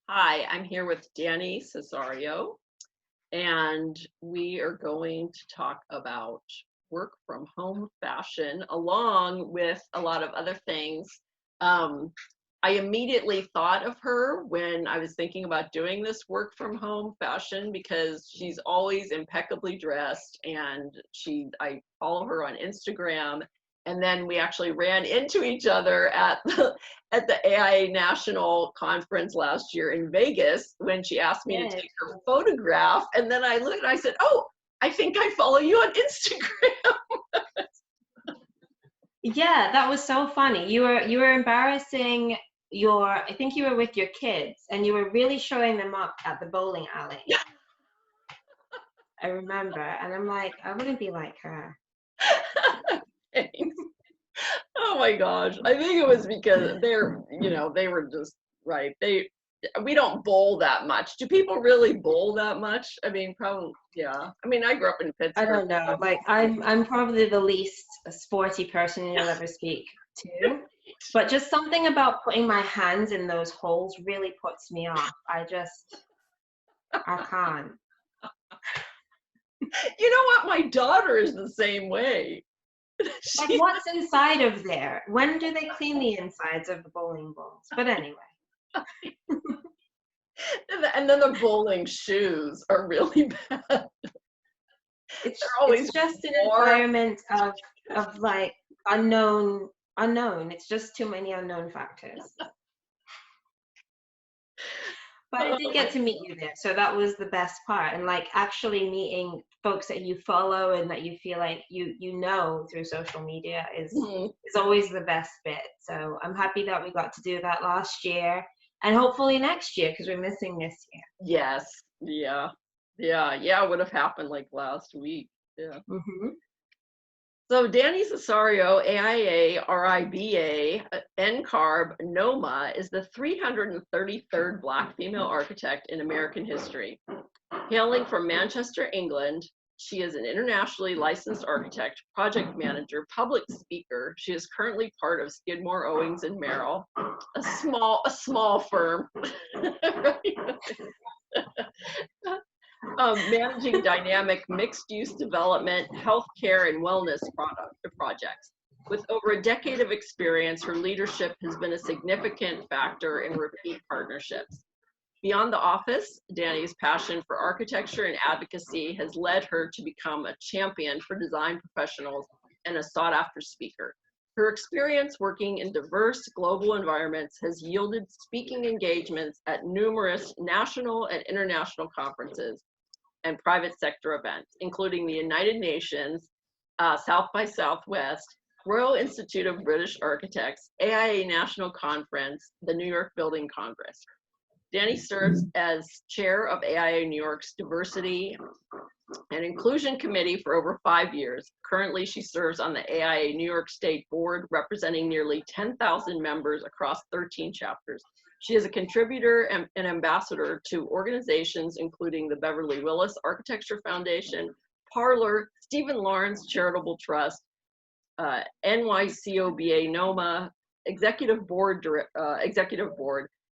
Hi, I'm here with Danei Cesario, and we are going to talk about work from home fashion along with a lot of other things. Um, I immediately thought of her when I was thinking about doing this work from home fashion because she's always impeccably dressed, and I follow her on Instagram. And then we actually ran into each other at the AIA National Conference last year in Vegas when she asked me to Yes. take her photograph. And then I looked and I said, "Oh, I think I follow you on Instagram." Yeah, that was so funny. You were embarrassing I think you were with your kids and you were really showing them up at the bowling alley. I remember. And I'm like, I wouldn't be like her. Thanks. Oh my gosh. I think it was because they were just right. We don't bowl that much. Do people really bowl that much? I mean, probably, yeah. I mean, I grew up in I Pittsburgh. don't know. Like I'm probably the least sporty person you'll ever speak to. But just something about putting my hands in those holes really puts me off. I can't. You know what? My daughter is the same way. Like, She, what's inside of there? When do they clean the insides of the bowling balls? But anyway, and then the bowling shoes are really bad. They're it's always just an warm. environment of like unknown. It's just too many unknown factors. But I did Oh get my. to meet you there, so that was the best part. And like actually meeting folks that you follow and that you feel like you know through social media Mhm. is always the best bit. So I'm happy that we got to do that last year and hopefully next year because we're missing this year. Yes. Yeah. Yeah. It would have happened like last week. Yeah. Hmm. So Danny Cesario, AIA, RIBA, NCARB, NOMA is the 333rd Black female architect in American history. Hailing from Manchester, England, she is an internationally licensed architect, project manager, public speaker. She is currently part of Skidmore, Owings and Merrill, a small firm. Managing dynamic mixed-use development, healthcare, and wellness projects. With over a decade of experience, her leadership has been a significant factor in repeat partnerships. Beyond the office, Danny's passion for architecture and advocacy has led her to become a champion for design professionals and a sought-after speaker. Her experience working in diverse global environments has yielded speaking engagements at numerous national and international conferences and private sector events, including the United Nations, South by Southwest, Royal Institute of British Architects, AIA National Conference, the New York Building Congress. Danny serves as chair of AIA New York's Diversity and Inclusion Committee for over 5 years. Currently, she serves on the AIA New York State Board, representing nearly 10,000 members across 13 chapters. She is a contributor and an ambassador to organizations including the Beverly Willis Architecture Foundation, Parlor, Stephen Lawrence Charitable Trust, NYCOBA NOMA, Executive Board.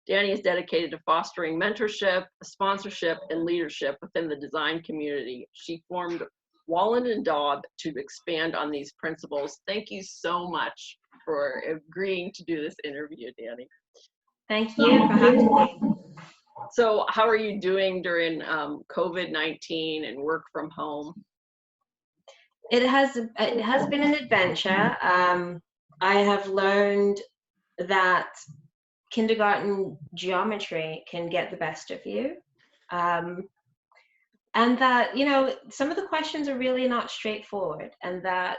Danny is dedicated to fostering mentorship, sponsorship, and leadership within the design community. She formed Wallen and Daub to expand on these principles. Thank you so much for agreeing to do this interview, Danny. Thank you for having me. So how are you doing during COVID-19 and work from home? It has been an adventure. I have learned that kindergarten geometry can get the best of you. Um, and that, some of the questions are really not straightforward, and that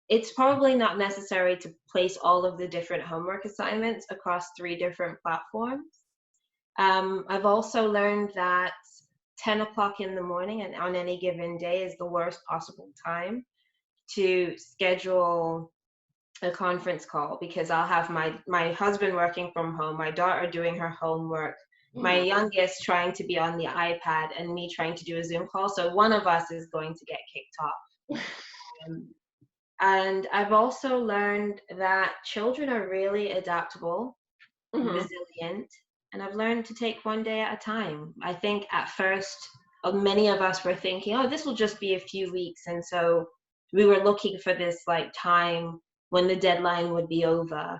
it's probably not necessary to place all of the different homework assignments across 3 different platforms. I've also learned that 10 o'clock in the morning and on any given day is the worst possible time to schedule a conference call because I'll have my husband working from home, my daughter doing her homework, my youngest trying to be on the iPad, and me trying to do a Zoom call. So one of us is going to get kicked off. Um, and I've also learned that children are really adaptable, Mm-hmm. resilient, and I've learned to take one day at a time. I think at first, many of us were thinking, oh, this will just be a few weeks. And so we were looking for this like time when the deadline would be over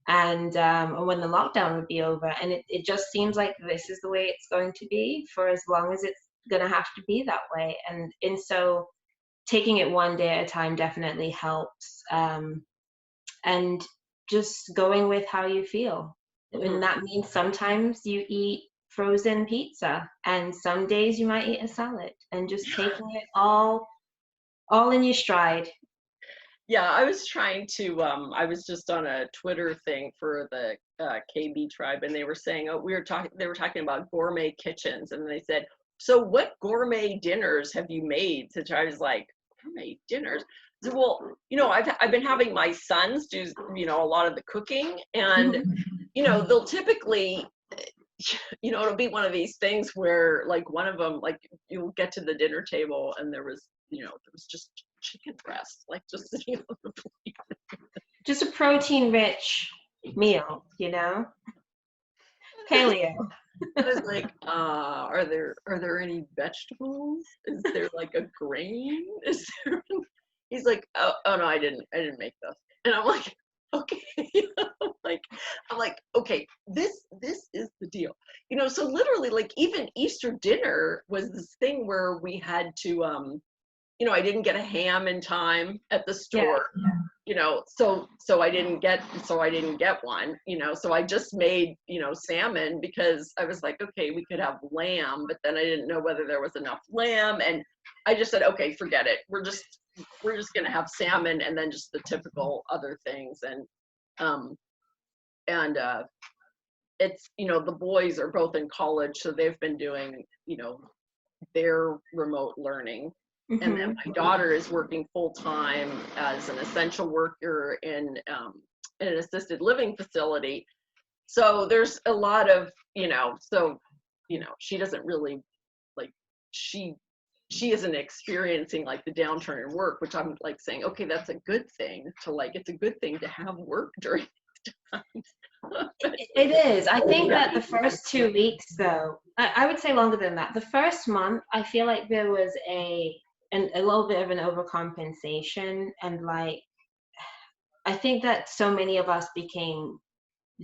and or when the lockdown would be over. And it just seems like this is the way it's going to be for as long as it's going to have to be that way. And so taking it one day at a time definitely helps. And just going with how you feel. And that means sometimes you eat frozen pizza, and some days you might eat a salad, and just taking it all in your stride. Yeah, I was trying to, I was just on a Twitter thing for the KB tribe, and they were saying, oh, they were talking about gourmet kitchens, and they said, so what gourmet dinners have you made? So I was like, gourmet dinners? I said, well, I've been having my sons do, a lot of the cooking, and, they'll typically, it'll be one of these things where like one of them, like you'll get to the dinner table and there was just chicken breast, like just sitting on the plate. Just a protein-rich meal, paleo. I was like, are there any vegetables? Is there like a grain? Is there? He's like, oh no, I didn't make those. And I'm like, okay. I'm like, okay, this is the deal. So literally, like even Easter dinner was this thing where we had to I didn't get a ham in time at the store. Yeah. So I didn't get one, so I just made, salmon because I was like, okay, we could have lamb, but then I didn't know whether there was enough lamb, and I just said, okay, forget it. We're just going to have salmon and then just the typical other things. And it's, the boys are both in college, so they've been doing, their remote learning. Mm-hmm. And then my daughter is working full-time as an essential worker in an assisted living facility. So there's a lot of, she doesn't really, like, she isn't experiencing like the downturn in work, which I'm like saying, okay, that's a good thing it's a good thing to have work during these times. It is. I think that the first 2 weeks, though, I would say longer than that. The first month, I feel like there was a little bit of an overcompensation, and like, I think that so many of us became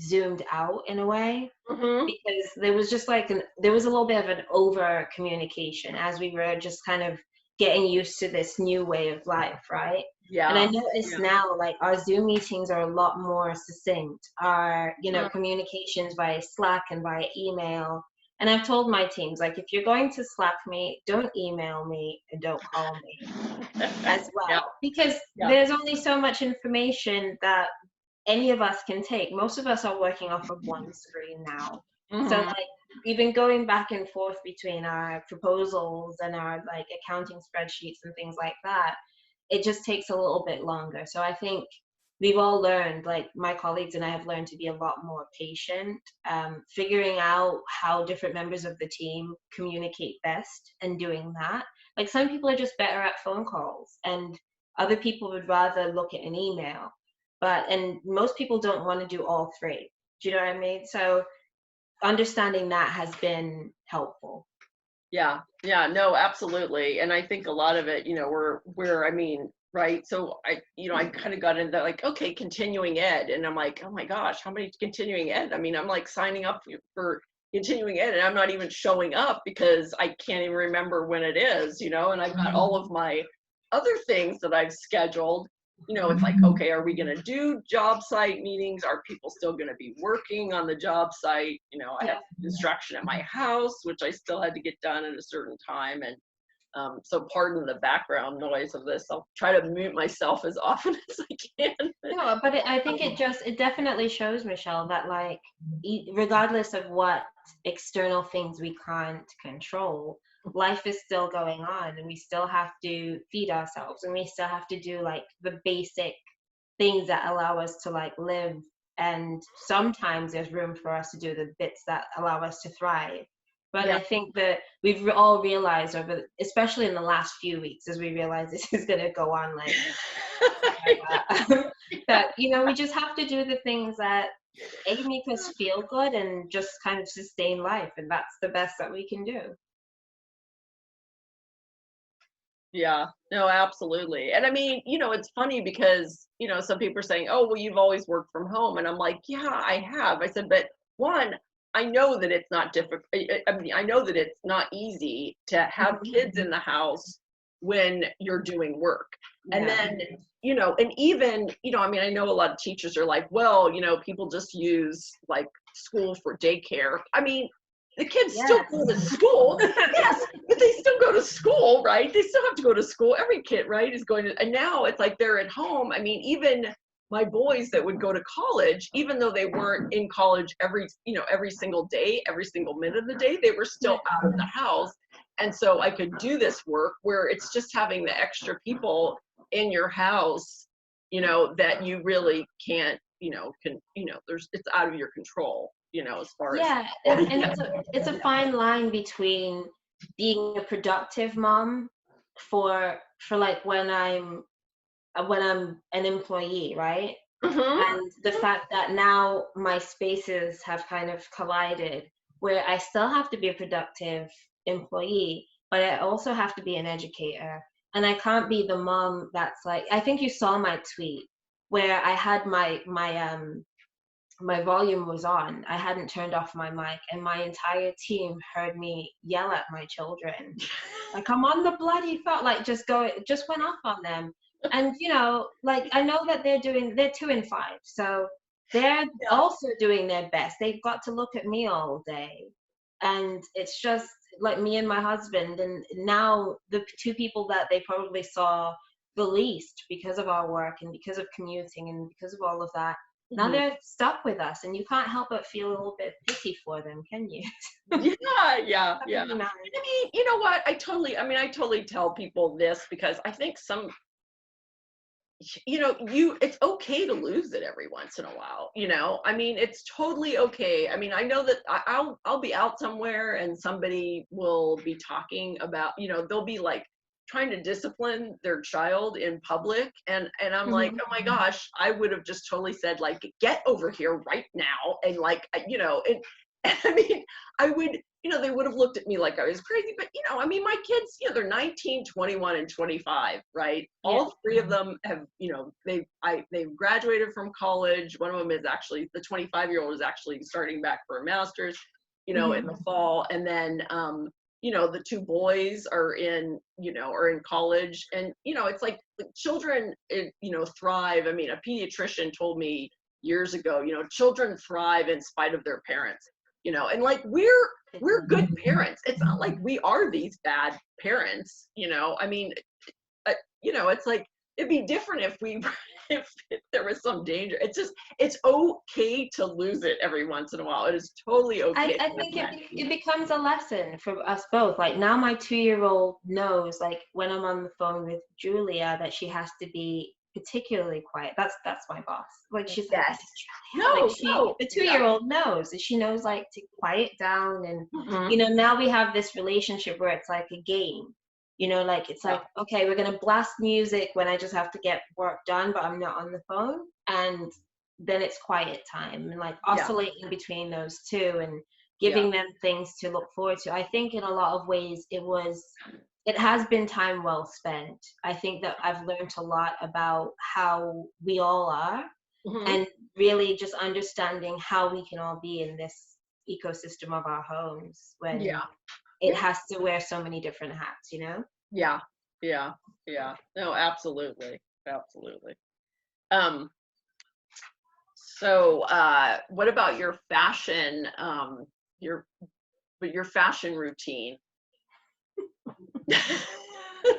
zoomed out in a way, because there was just like there was a little bit of an over communication as we were just kind of getting used to this new way of life, right? Yeah. And I noticed now, like, our Zoom meetings are a lot more succinct. Our, communications via Slack and via email. And I've told my teams, like, if you're going to Slack me, don't email me and don't call me as well. Because there's only so much information that any of us can take. Most of us are working off of one screen now. So like, we've been going back and forth between our proposals and our like accounting spreadsheets and things like that. It just takes a little bit longer. So I think we've all learned, like my colleagues and I have learned to be a lot more patient, figuring out how different members of the team communicate best and doing that. Like, some people are just better at phone calls and other people would rather look at an email. And most people don't want to do all three. Do you know what I mean? So understanding that has been helpful. Yeah, no, absolutely. And I think a lot of it, right? So I kind of got into like, okay, continuing ed. And I'm like, oh my gosh, how many continuing ed? I mean, I'm like signing up for continuing ed and I'm not even showing up because I can't even remember when it is, and I've got all of my other things that I've scheduled. It's like, okay, are we going to do job site meetings? Are people still going to be working on the job site? I have construction at my house, which I still had to get done at a certain time. And so pardon the background noise of this. I'll try to mute myself as often as I can. No, but I think it definitely shows, Michelle, that like, regardless of what external things we can't control, life is still going on and we still have to feed ourselves and we still have to do like the basic things that allow us to like live, and sometimes there's room for us to do the bits that allow us to thrive. But I think that we've all realized over, especially in the last few weeks, as we realize this is going to go on like that, you know, we just have to do the things that make us feel good and just kind of sustain life, and that's the best that we can do. Yeah, no, absolutely. And I mean, you know, it's funny because, you know, some people are saying, oh, well, you've always worked from home. And I'm like, yeah, I have. I said, but one, I know that it's not difficult. I mean, I know that it's not easy to have kids in the house when you're doing work. And then, you know, and even, you know, I mean, I know a lot of teachers are like, well, you know, people just use like school for daycare. I mean, the kids still go to school. Yes, but they still go to school, right? They still have to go to school. Every kid, right, is going to, and now it's like they're at home. I mean, even my boys that would go to college, even though they weren't in college every, you know, every single day, every single minute of the day, they were still out of the house. And so I could do this work where it's just having the extra people in your house, you know, that you really can't, you know, it's out of your control, you know, as far as. And it's a fine line between being a productive mom for like when I'm an employee, right? And the fact that now my spaces have kind of collided, where I still have to be a productive employee, but I also have to be an educator. And I can't be the mom that's like, I think you saw my tweet where I had my volume was on. I hadn't turned off my mic, and my entire team heard me yell at my children. Like, I'm on the bloody phone, like just went off on them. And, you know, like, I know that they're 2 and 5. So they're also doing their best. They've got to look at me all day. And it's just like me and my husband. And now the 2 people that they probably saw the least because of our work and because of commuting and because of all of that, now they're stuck with us, and you can't help but feel a little bit pity for them, can you? Yeah. I mean, you know what? I totally tell people this because I think you know, it's okay to lose it every once in a while, you know? I mean, it's totally okay. I mean, I know that I'll be out somewhere and somebody will be talking about, you know, they'll be like trying to discipline their child in public, and I'm like, oh my gosh, I would have just totally said like, get over here right now, and like, you know, and I mean, I would, you know, they would have looked at me like I was crazy, but you know, I mean, my kids, you know, they're 19, 21, and 25, right? All 3 of them have, you know, they've graduated from college. One of them is actually, the 25-year-old is actually starting back for a master's, you know, in the fall, and then you know, the 2 boys are in college, and you know, it's like children, you know, thrive. I mean, a pediatrician told me years ago, you know, children thrive in spite of their parents, you know, and like we're good parents. It's not like we are these bad parents, you know. I mean, you know, it's like it'd be different if if there was some danger. It's okay to lose it every once in a while. It is totally okay. I think it becomes a lesson for us both. Like now my 2-year-old knows, like when I'm on the phone with Julia, that she has to be particularly quiet. That's my boss. Like she's like, the 2-year-old knows, and she knows like to quiet down. And you know, now we have this relationship where it's like a game. You know, like it's like, okay, we're gonna blast music when I just have to get work done, but I'm not on the phone, and then it's quiet time, and like oscillating between those 2 and giving them things to look forward to. I think in a lot of ways it has been time well spent. I think that I've learned a lot about how we all are, and really just understanding how we can all be in this ecosystem of our homes when it has to wear so many different hats, you know? Yeah. No, absolutely. So what about your fashion, your fashion routine?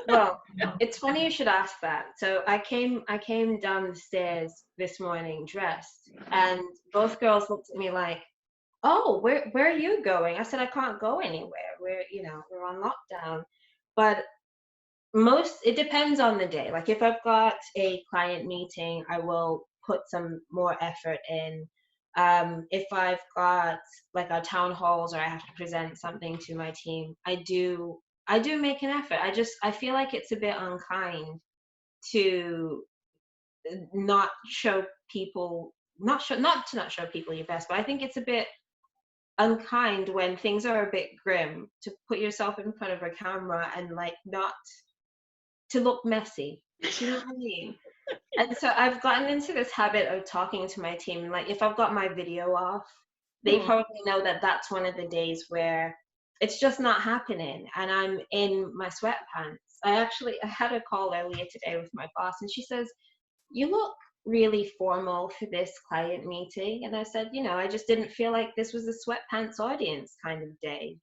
Well, it's funny you should ask that. So I came downstairs this morning dressed, and both girls looked at me like, oh, where are you going? I said, I can't go anywhere. We're on lockdown. But it depends on the day. Like if I've got a client meeting, I will put some more effort in If I've got like our town halls or I have to present something to my team, I do make an effort. I feel like it's a bit unkind to not show people, not show people your best, but I think it's a bit unkind when things are a bit grim to put yourself in front of a camera and like not to look messy. Do you know what I mean? And so I've gotten into this habit of talking to my team. Like if I've got my video off, they probably know that that's one of the days where it's just not happening and I'm in my sweatpants. I had a call earlier today with my boss and she says, "You look really formal for this client meeting." And I said, I just didn't feel like this was a sweatpants audience kind of day,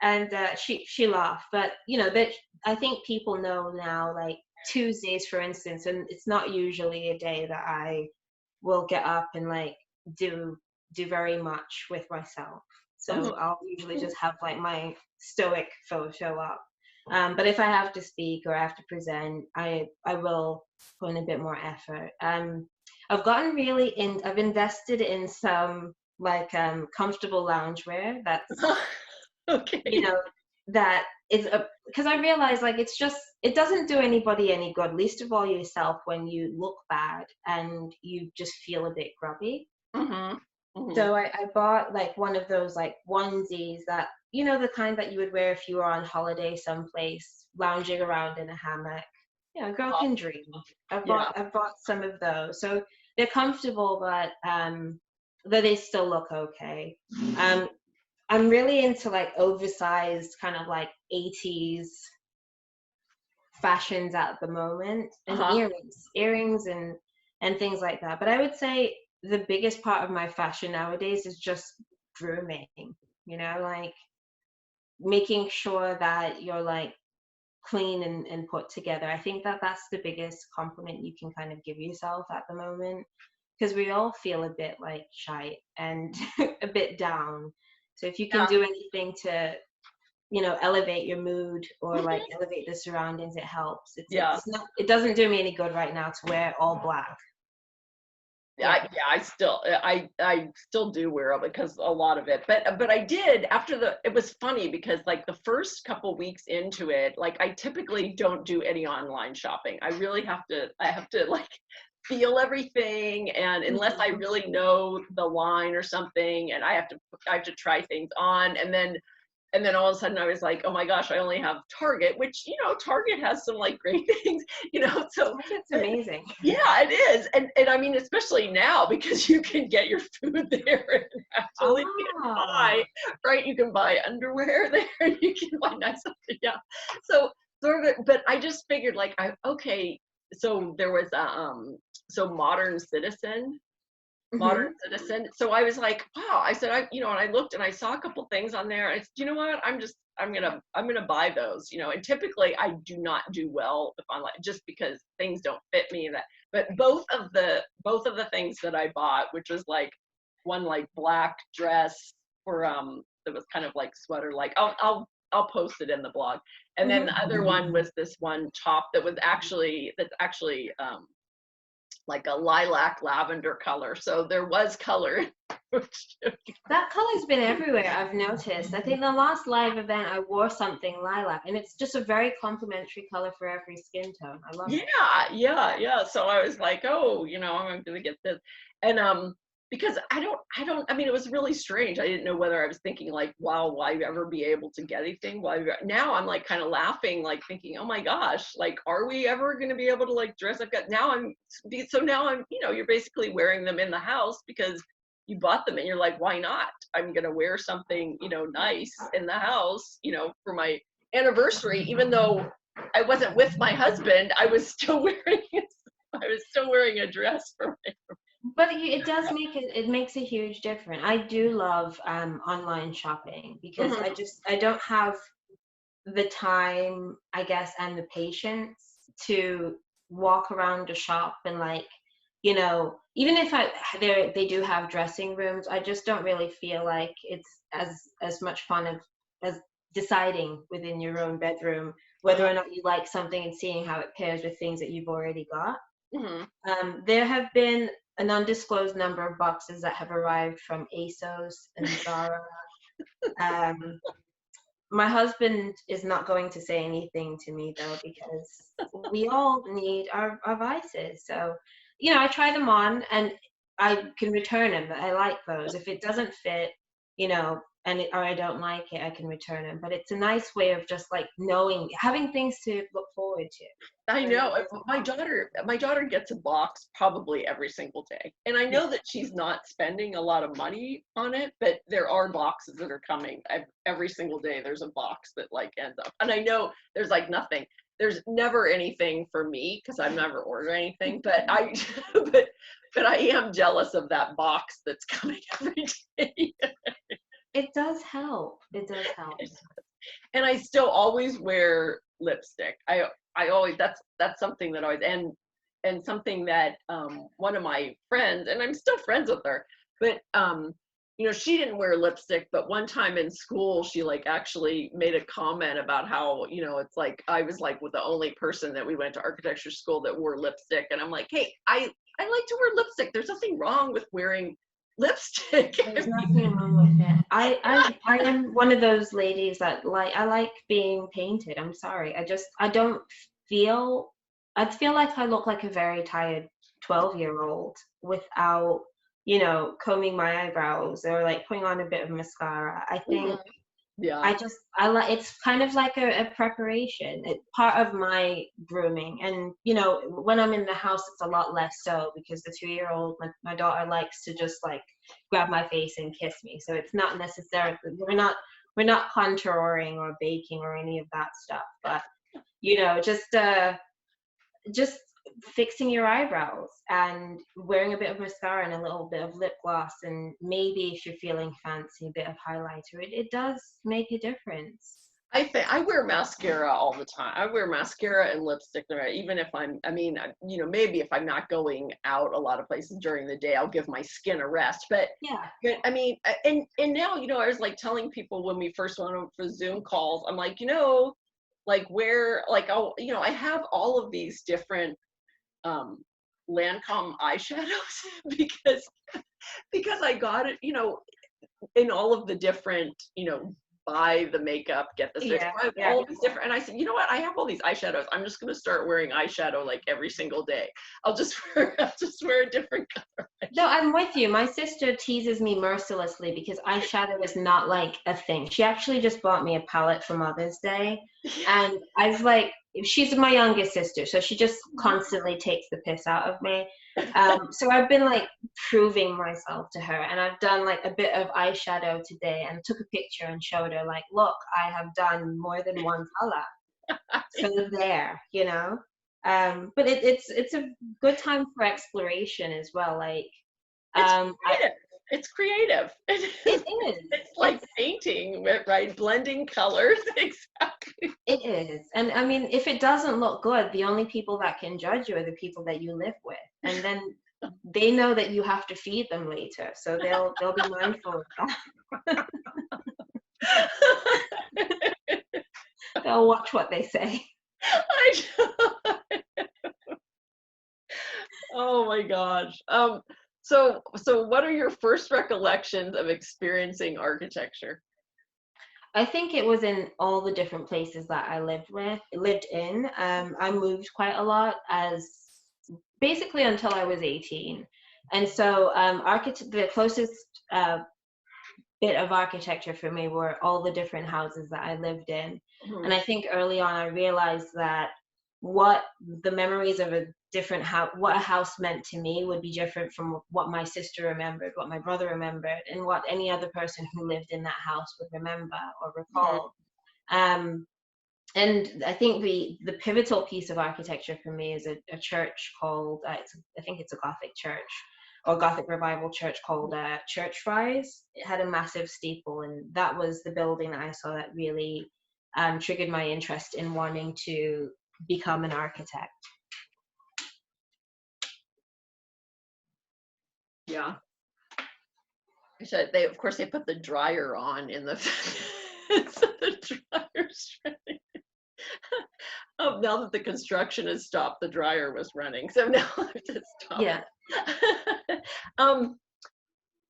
And she laughed, but that I think people know now, like Tuesdays, for instance, and it's not usually a day that I will get up and like do very much with myself. So I'll usually just have like my stoic photo up. But if I have to speak or I have to present, I will put in a bit more effort. I've gotten I've invested in some like comfortable loungewear that's okay. That is because I realize like it doesn't do anybody any good, least of all yourself, when you look bad and you just feel a bit grubby. So I bought like one of those like onesies that the kind that you would wear if you were on holiday someplace, lounging around in a hammock. A girl can dream. I've bought some of those, so they're comfortable, but they still look okay. I'm really into like oversized kind of like 80s fashions at the moment, and earrings and things like that. But I would say the biggest part of my fashion nowadays is just grooming, like making sure that you're like clean and put together. I think that that's the biggest compliment you can kind of give yourself at the moment, because we all feel a bit like shy and a bit down. So if you can do anything to, elevate your mood or like elevate the surroundings, it helps. It doesn't do me any good right now to wear all black. I still do wear it because a lot of it, but I did it was funny because like the first couple weeks into it, like I typically don't do any online shopping. I have to like feel everything, and unless I really know the line or something, and I have to try things on, and then all of a sudden I was like, oh my gosh, I only have Target, which, Target has some like great things, so it's amazing. Yeah, it is. And I mean, especially now because you can get your food there and actually buy, right? You can buy underwear there and you can buy nice stuff. Yeah. So sort of, but I just figured like, so there was Modern Citizen. So I was like, wow. I said, and I looked and I saw a couple things on there. I said, you know what? I'm gonna buy those. And typically I do not do well with online just because things don't fit me. But both of the things that I bought, which was like one like black dress for that was kind of like sweater, like I'll post it in the blog. And then the other one was this one top that's actually like a lilac lavender color. So there was color. That color's been everywhere, I've noticed. I think the last live event I wore something lilac, and it's just a very complimentary color for every skin tone. I love it. Yeah. So I was like, oh, I'm gonna get this. And because I mean, it was really strange. I didn't know whether I was thinking like, wow, will I ever be able to get anything? Now I'm like kind of laughing, like thinking, oh my gosh, like, are we ever going to be able to like dress up? Now I'm, you're basically wearing them in the house because you bought them and you're like, why not? I'm going to wear something, nice in the house, for my anniversary, even though I wasn't with my husband, I was still wearing a dress for my But it does it makes a huge difference. I do love online shopping because I don't have the time, I guess, and the patience to walk around a shop and like, even if they do have dressing rooms, I just don't really feel like it's as much fun as deciding within your own bedroom whether or not you like something and seeing how it pairs with things that you've already got. There have been an undisclosed number of boxes that have arrived from ASOS and Zara. My husband is not going to say anything to me though, because we all need our vices. So, you know, I try them on and I can return them. I like those. If it doesn't fit, you know, or I don't like it, I can return them. But it's a nice way of just like knowing, having things to look forward to. I know. My daughter gets a box probably every single day. And I know that she's not spending a lot of money on it, but there are boxes that are coming every single day. There's a box that like ends up. And I know there's like nothing. There's never anything for me because I've never ordered anything, but but I am jealous of that box that's coming every day. It does help. It does help. And I still always wear lipstick. I always, that's something that always, and something that one of my friends, and I'm still friends with her, but you know, she didn't wear lipstick, but one time in school, she like actually made a comment about how, you know, it's like, I was like with the only person that we went to architecture school that wore lipstick. And I'm like, hey, I like to wear lipstick. There's nothing wrong with wearing lipstick. There's nothing wrong with it. I am one of those ladies that I like being painted. I'm sorry. I don't feel, I feel like I look like a very tired 12-year-old without, you know, combing my eyebrows or like putting on a bit of mascara. I think Yeah. I like, it's kind of like a preparation. It's part of my grooming. And, you know, when I'm in the house, it's a lot less so because the 2-year-old, my daughter likes to just like grab my face and kiss me. So it's not necessarily, we're not contouring or baking or any of that stuff, but, you know, just fixing your eyebrows and wearing a bit of mascara and a little bit of lip gloss, and maybe if you're feeling fancy, a bit of highlighter. It does make a difference. I think I wear mascara all the time. I wear mascara and lipstick, even if I mean, you know, maybe if I'm not going out a lot of places during the day, I'll give my skin a rest. But yeah, I mean, and now, you know, I was like telling people when we first went for Zoom calls, I'm like, you know, like where, like, oh, you know, I have all of these different Lancome eyeshadows because I got it, you know, in all of the different, you know, buy the makeup, get the sticks, all these different, and I said, you know what, I have all these eyeshadows, I'm just going to start wearing eyeshadow like every single day. I'll just wear a different color. No, I'm with you. My sister teases me mercilessly because eyeshadow is not like a thing. She actually just bought me a palette for Mother's Day, and I've like, she's my youngest sister, so she just constantly takes the piss out of me. So I've been like proving myself to her, and I've done like a bit of eyeshadow today and took a picture and showed her like, look, I have done more than one color. So there, you know. But it's a good time for exploration as well. Like, it's creative. It is. It's like painting, right? Blending colors. Exactly. It is. And I mean, if it doesn't look good, the only people that can judge you are the people that you live with. And then they know that you have to feed them later. So they'll be mindful of that. They'll watch what they say. Oh my gosh. So what are your first recollections of experiencing architecture? I think it was in all the different places that I lived in. I moved quite a lot as basically until I was 18. And so the closest bit of architecture for me were all the different houses that I lived in. Mm-hmm. And I think early on I realized that what the memories of a different house, what a house meant to me would be different from what my sister remembered, what my brother remembered, and what any other person who lived in that house would remember or recall. Mm-hmm. And I think the pivotal piece of architecture for me is a church called, I think it's a Gothic church or Gothic revival church called Church Friars. It had a massive steeple, and that was the building that I saw that really triggered my interest in wanting to become an architect. Yeah. So of course they put the dryer on in the so the dryer's now that the construction has stopped, the dryer was running, so now it's stopped. Yeah.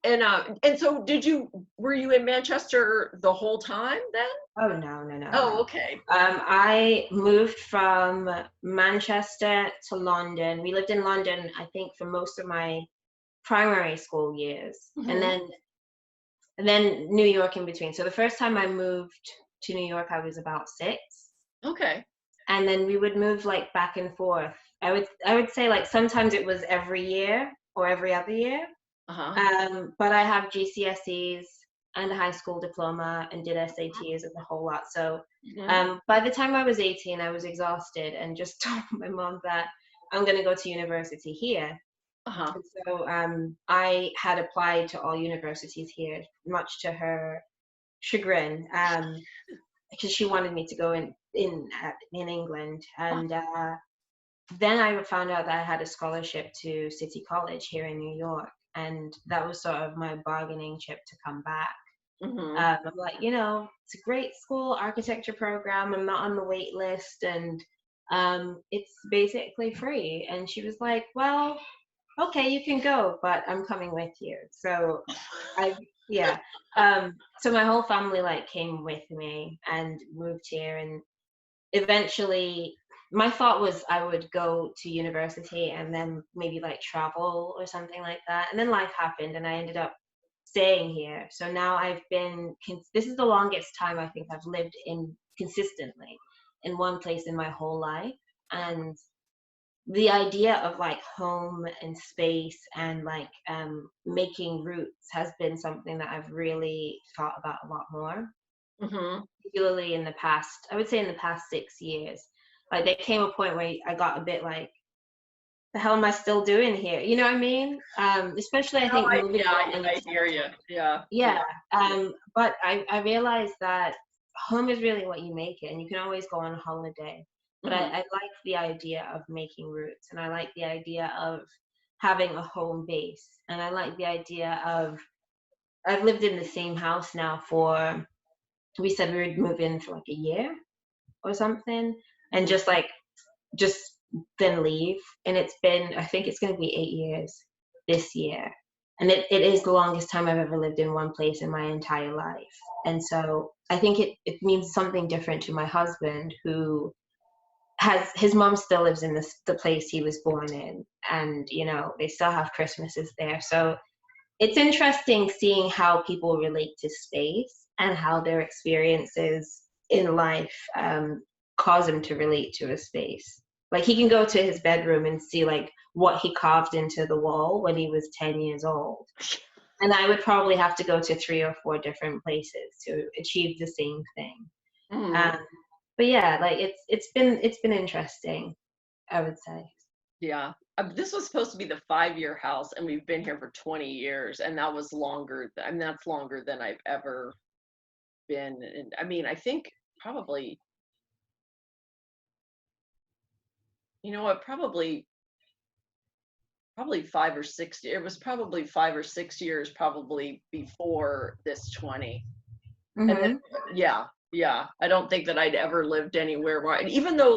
And so were you in Manchester the whole time then? Oh, no. Oh, okay. I moved from Manchester to London. We lived in London, I think, for most of my primary school years, and then New York in between. So the first time I moved to New York, I was about 6. Okay. And then we would move like back and forth. I would say like sometimes it was every year or every other year. But I have GCSEs and a high school diploma and did SATs and the whole lot. So by the time I was 18, I was exhausted and just told my mom that I'm going to go to university here. And so I had applied to all universities here, much to her chagrin, because she wanted me to go in England. And then I found out that I had a scholarship to City College here in New York. And that was sort of my bargaining chip to come back. I'm like, it's a great school, architecture program. I'm not on the wait list, and it's basically free. And she was like, well, okay, you can go, but I'm coming with you. So so my whole family like came with me and moved here. And eventually my thought was I would go to university and then maybe like travel or something like that. And then life happened and I ended up staying here. So now this is the longest time I think I've lived consistently in one place in my whole life. And the idea of like home and space and like making roots has been something that I've really thought about a lot more. Particularly in the past 6 years. Like there came a point where I got a bit like, the hell am I still doing here? You know what I mean? Especially I think moving on. I hear you. Yeah. But I realized that home is really what you make it, and you can always go on holiday. But I like the idea of making roots, and I like the idea of having a home base, and I like the idea of, I've lived in the same house now we said we would move in for like a year or something, and just then leave. And I think it's going to be 8 years this year. And it is the longest time I've ever lived in one place in my entire life. And so I think it means something different to my husband, who his mom still lives in the place he was born in. And, they still have Christmases there. So it's interesting seeing how people relate to space and how their experiences in life cause him to relate to a space. Like he can go to his bedroom and see like what he carved into the wall when he was 10 years old. And I would probably have to go to 3 or 4 different places to achieve the same thing. But yeah, like it's been interesting, I would say. Yeah. This was supposed to be the 5-year house, and we've been here for 20 years, and that was longer. That's longer than I've ever been. And I mean, I think probably, probably 5 or 6. It was probably 5 or 6 years probably before this 20. And then, yeah. I don't think that I'd ever lived anywhere more. And even though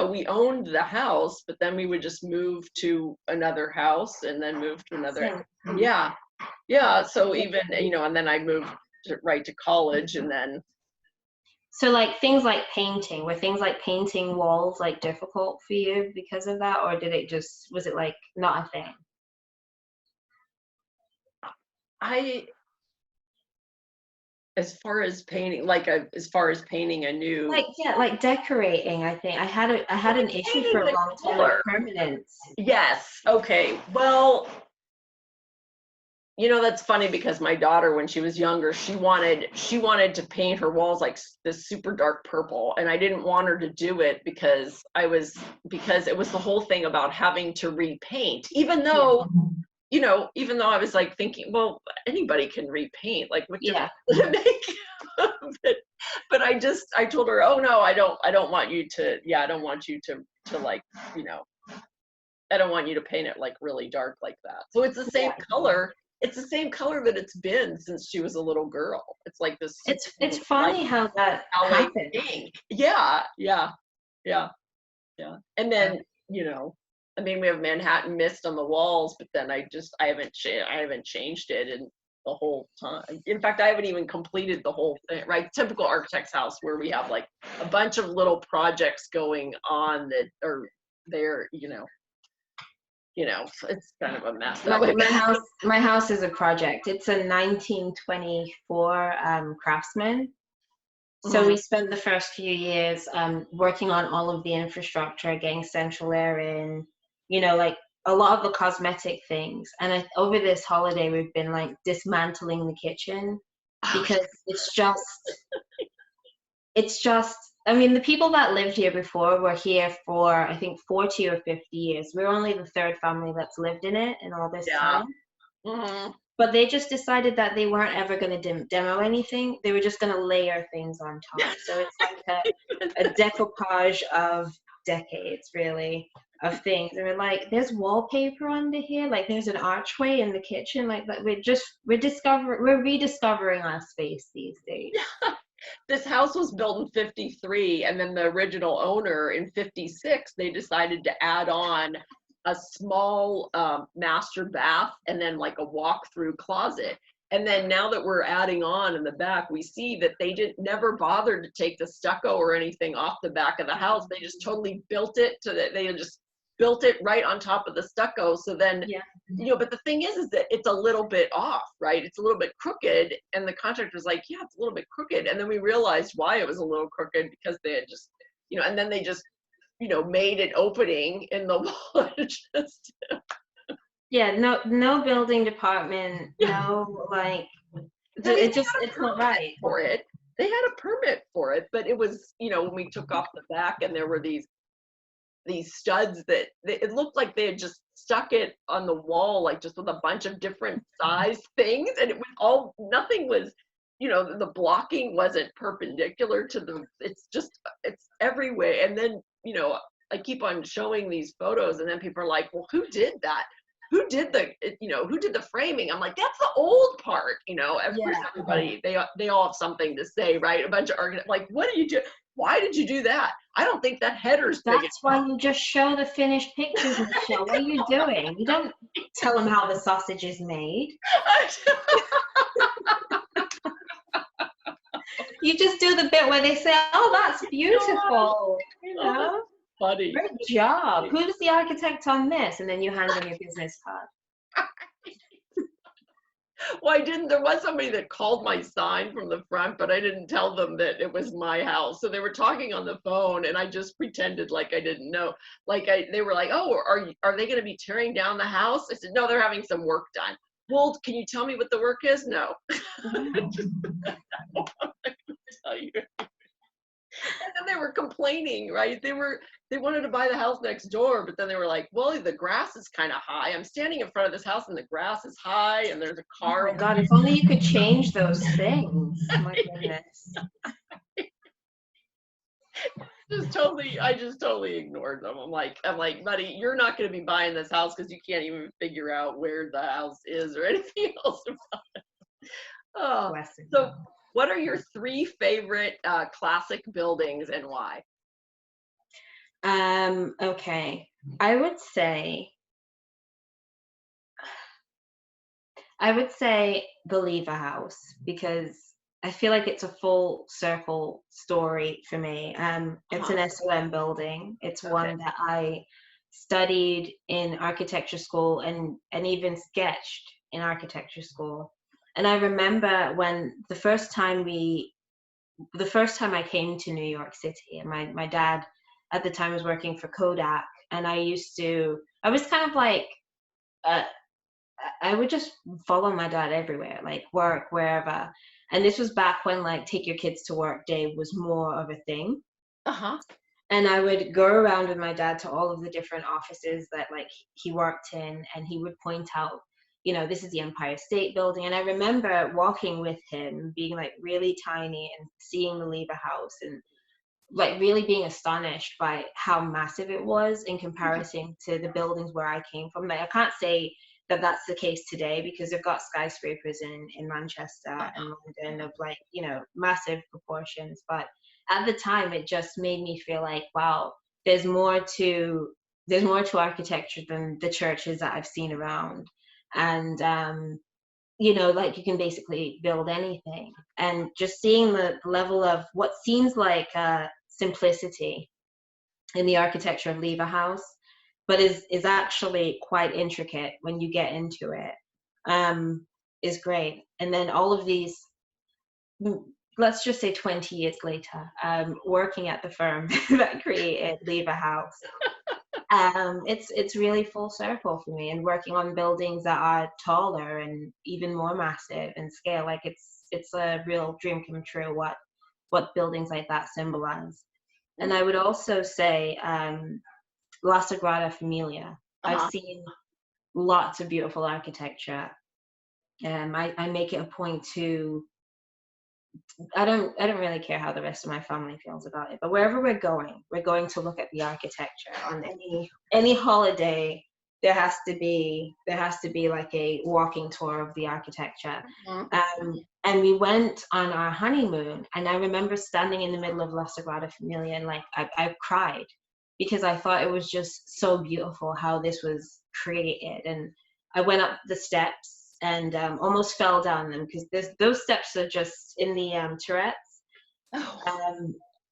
we owned the house, but then we would just move to another house and then move to another. Yeah. So even, and then I moved right to college, and then. So like things like painting, were things like painting walls like difficult for you because of that, or was it like not a thing? As far as painting a new, like decorating, I think I had an issue for a long time with permanence. Yes. Okay. Well, that's funny because my daughter, when she was younger, she wanted to paint her walls like this super dark purple, and I didn't want her to do it because it was the whole thing about having to repaint, even though I was like thinking, well, anybody can repaint, like what to make. But I told her, oh no, I don't want you to like, I don't want you to paint it like really dark like that. So it's the same color. It's the same color that it's been since she was a little girl. It's like this. It's funny how that happened. Pink. Yeah. Yeah. And then, you know, I mean, we have Manhattan mist on the walls, but then I haven't changed it in the whole time. In fact, I haven't even completed the whole thing, right? Typical architect's house where we have like a bunch of little projects going on that are there, it's kind of a mess that way. My house is a project. It's a 1924 Craftsman. So we spent the first few years working on all of the infrastructure, getting central air in, like a lot of the cosmetic things. And over this holiday, we've been like dismantling the kitchen because it's just, I mean, the people that lived here before were here for, I think, 40 or 50 years. We're only the third family that's lived in it in all this time. But they just decided that they weren't ever going to demo anything. They were just going to layer things on top. So it's like a decoupage of decades, really, of things. And we're like, there's wallpaper under here. Like there's an archway in the kitchen. Like that. We're rediscovering our space these days. This house was built in 53, and then the original owner in 56, they decided to add on a small master bath and then like a walk-through closet. And then now that we're adding on in the back, we see that they never bothered to take the stucco or anything off the back of the house. They just totally built it they just built it right on top of the stucco. So then, but the thing is that it's a little bit off, right? It's a little bit crooked. And the contractor was like, yeah, it's a little bit crooked. And then we realized why it was a little crooked, because they had just, and then they just, made an opening in the wall. No building department, no, like, it's not right. For it. They had a permit for it, but it was, when we took off the back and there were these studs that it looked like they had just stuck it on the wall, like just with a bunch of different size things. And it was nothing was, the blocking wasn't perpendicular to it's everywhere. And then, I keep on showing these photos and then people are like, well, who did that? Who did the framing? I'm like, that's the old part, everybody, they all have something to say, right? A bunch of architects, like, what do you do? Why did you do that? I don't think that header's big enough. That's why you just show the finished pictures, Michelle. What are you doing? You don't tell them how the sausage is made. You just do the bit where they say, oh, that's beautiful. Funny. Great job. Who's the architect on this? And then you hand them your business card. Well, there was somebody that called my sign from the front, but I didn't tell them that it was my house. So they were talking on the phone and I just pretended like I didn't know. Like they were like, oh, are they going to be tearing down the house? I said, no, they're having some work done. Well, can you tell me what the work is? No. I'm not gonna tell you. And then they were complaining, right? They wanted to buy the house next door, but then they were like, well, the grass is kind of high. I'm standing in front of this house and the grass is high and there's a car. Oh my God, if only you could change those things. My goodness. I just totally ignored them. I'm like, buddy, you're not going to be buying this house because you can't even figure out where the house is or anything else about it. Oh, so what are your 3 favorite classic buildings and why? Okay. I would say the Lever House, because I feel like it's a full circle story for me. It's an SOM building. It's one that I studied in architecture school and even sketched in architecture school. And I remember when the first time I came to New York City, and my dad at the time was working for Kodak, and I was kind of like, I would just follow my dad everywhere, like work, wherever. And this was back when like take your kids to work day was more of a thing. And I would go around with my dad to all of the different offices that like he worked in, and he would point out, this is the Empire State Building. And I remember walking with him, being like really tiny and seeing the Lever House and like really being astonished by how massive it was in comparison to the buildings where I came from. Like I can't say that that's the case today because they've got skyscrapers in Manchester and London of like, massive proportions. But at the time, it just made me feel like, wow, there's more to architecture than the churches that I've seen around. And you know, like you can basically build anything. And just seeing the level of what seems like simplicity in the architecture of Leave a House, but is actually quite intricate when you get into it, is great. And then all of these, let's just say 20 years later, working at the firm that created Leave a House, it's really full circle for me, and working on buildings that are taller and even more massive in scale. Like it's a real dream come true what buildings like that symbolize. And I would also say La Sagrada Familia. I've seen lots of beautiful architecture. I make it a point to, I don't really care how the rest of my family feels about it, but wherever we're going to look at the architecture. On any holiday, there has to be like a walking tour of the architecture. And we went on our honeymoon, and I remember standing in the middle of La Sagrada Familia, and like I cried, because I thought it was just so beautiful how this was created. And I went up the steps and almost fell down them, because those steps are just in the Tourette's,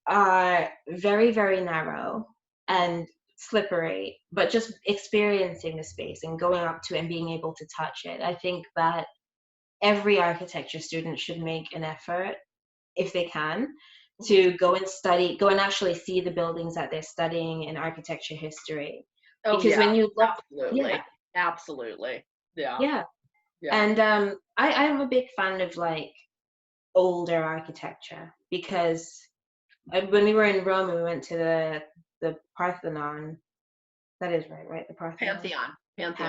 are very, very narrow and slippery, but just experiencing the space and going up to it and being able to touch it. I think that every architecture student should make an effort, if they can, to go and actually see the buildings that they're studying in architecture history. Because when you look, absolutely. And I am a big fan of like older architecture, because when we were in Rome, we went to the Parthenon. That is right? The Parthenon. Pantheon.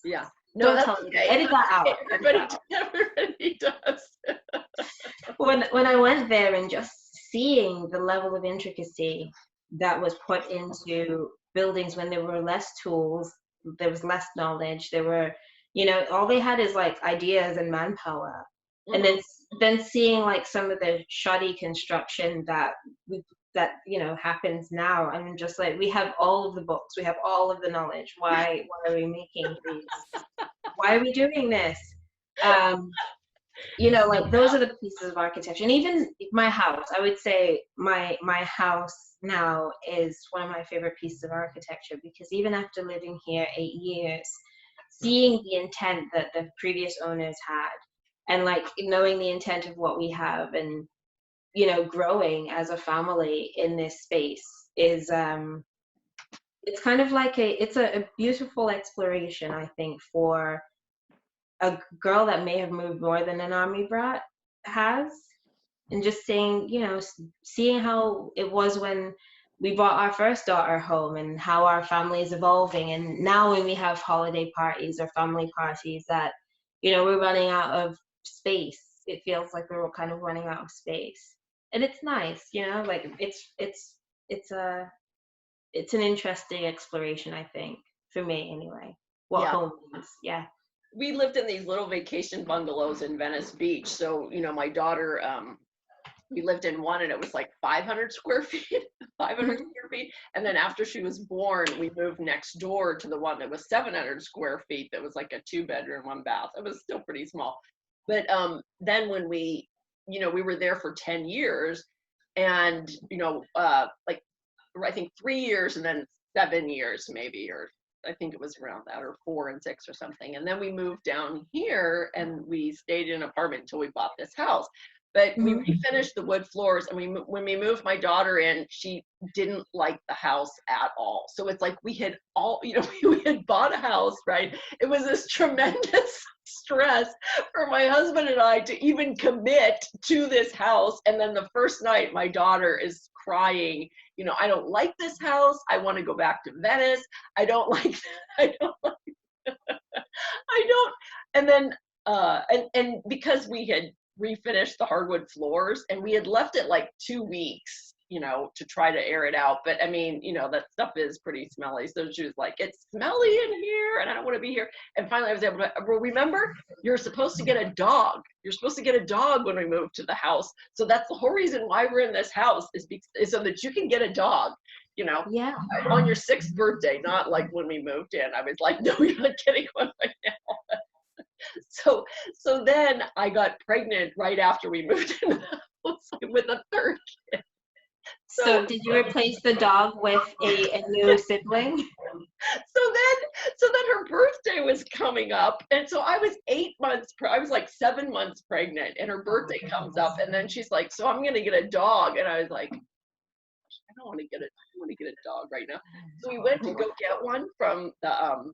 Yeah. No, don't tell me. Edit that out. Everybody does. When I went there and just seeing the level of intricacy that was put into buildings when there were less tools, there was less knowledge, there were, you know, all they had is like ideas and manpower. And then seeing like some of the shoddy construction that you know happens now, I'm just like, we have all of the books, we have all of the knowledge. Why are we making these? Why are we doing this? You know, like those are the pieces of architecture. And even my house, I would say my house now is one of my favorite pieces of architecture, because even after living here 8 years, seeing the intent that the previous owners had, and like knowing the intent of what we have, and you know, growing as a family in this space is it's kind of like it's a beautiful exploration, I think, for a girl that may have moved more than an army brat has. And just seeing, you know, seeing how it was when we brought our first daughter home, and how our family is evolving. And now when we have holiday parties or family parties that, you know, we're running out of space, it feels like we're kind of running out of space. And it's nice, you know, like it's an interesting exploration, I think, for me anyway. What home is, We lived in these little vacation bungalows in Venice Beach. So, you know, my daughter, we lived in one, and it was like 500 square feet, 500 square feet. And then after she was born, we moved next door to the one that was 700 square feet. That was like a 2-bedroom, 1 bath. It was still pretty small. But then when we, you know, we were there for 10 years, and, you know, like I think 3 years and then 7 years maybe, or I think it was around that, or 4 and 6 or something. And then we moved down here, and we stayed in an apartment until we bought this house. But we refinished the wood floors, and when we moved my daughter in, she didn't like the house at all. So it's like we had all, you know, we had bought a house, right? It was this tremendous stress for my husband and I to even commit to this house. And then the first night, my daughter is crying, you know, I don't like this house. I want to go back to Venice. I don't like, and then, and because we had refinished the hardwood floors, and we had left it like 2 weeks, you know, to try to air it out. But I mean, you know, that stuff is pretty smelly. So she was like, it's smelly in here, and I don't want to be here. And finally I was able to, well, remember, you're supposed to get a dog. You're supposed to get a dog when we move to the house. So that's the whole reason why we're in this house, is so that you can get a dog. you know, Yeah. on your 6th birthday, not like when we moved in. I was like, no, you're not getting one right now. So then I got pregnant right after we moved in the house with a 3rd kid. So did you replace the dog with a new sibling? So then her birthday was coming up, and so I was 8 months, I was like 7 months pregnant, and her birthday comes up, and then she's like, so I'm gonna get a dog, and I was like, I don't want to get a dog right now. So we went to go get one from the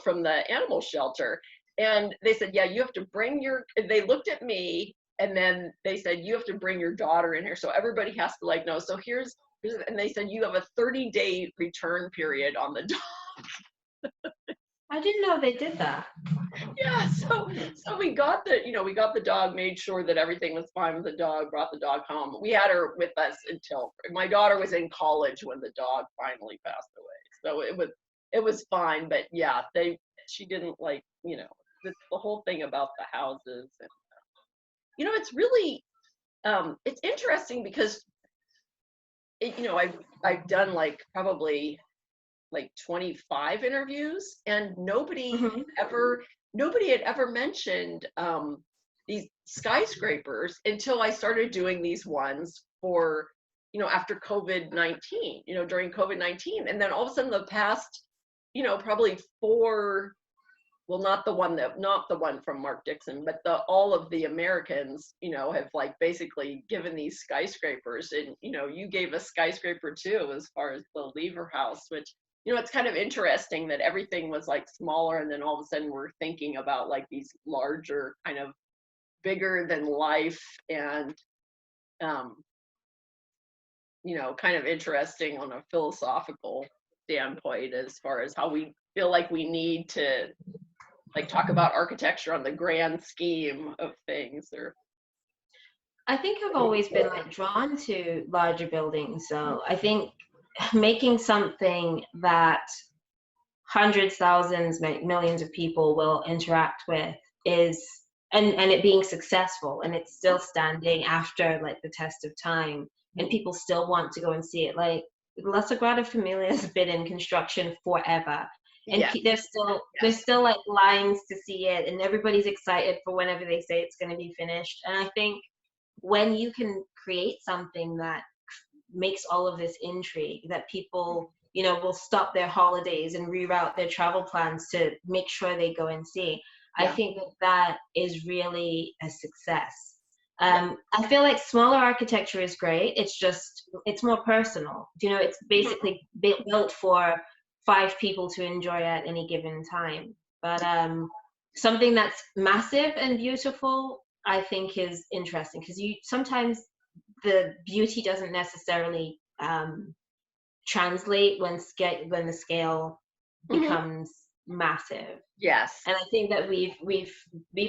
from the animal shelter, and they said, yeah, you have to bring they looked at me, and then they said, you have to bring your daughter in here, so everybody has to like know. So here's and they said, you have a 30-day return period on the dog. I didn't know they did that. Yeah, so we got the dog, made sure that everything was fine with the dog, brought the dog home. We had her with us until my daughter was in college when the dog finally passed away. So it was fine, but yeah, she didn't like, the whole thing about the houses, and it's really it's interesting because I've done like probably like 25 interviews, and nobody had ever mentioned these skyscrapers until I started doing these ones for after COVID-19, during COVID-19, and then all of a sudden the past probably 4, well, not the one from Mark Dixon, but all of the Americans, have like basically given these skyscrapers, and you gave a skyscraper too, as far as the Lever House, which it's kind of interesting that everything was like smaller, and then all of a sudden we're thinking about like these larger, kind of bigger than life, and kind of interesting on a philosophical standpoint as far as how we feel like we need to like talk about architecture on the grand scheme of things. Or I think I've always been like drawn to larger buildings, so I think making something that hundreds, thousands, millions of people will interact with is, and it being successful, and it's still standing after like the test of time, and people still want to go and see it. Like La Sagrada Familia has been in construction forever, and there's still like lines to see it, and everybody's excited for whenever they say it's going to be finished. And I think when you can create something that makes all of this intrigue, that people will stop their holidays and reroute their travel plans to make sure they go and see, I think that is really a success. I feel like smaller architecture is great. It's more personal. It's basically built for 5 people to enjoy at any given time. But something that's massive and beautiful, I think, is interesting, because sometimes the beauty doesn't necessarily translate when the scale becomes massive. Yes. And I think that we've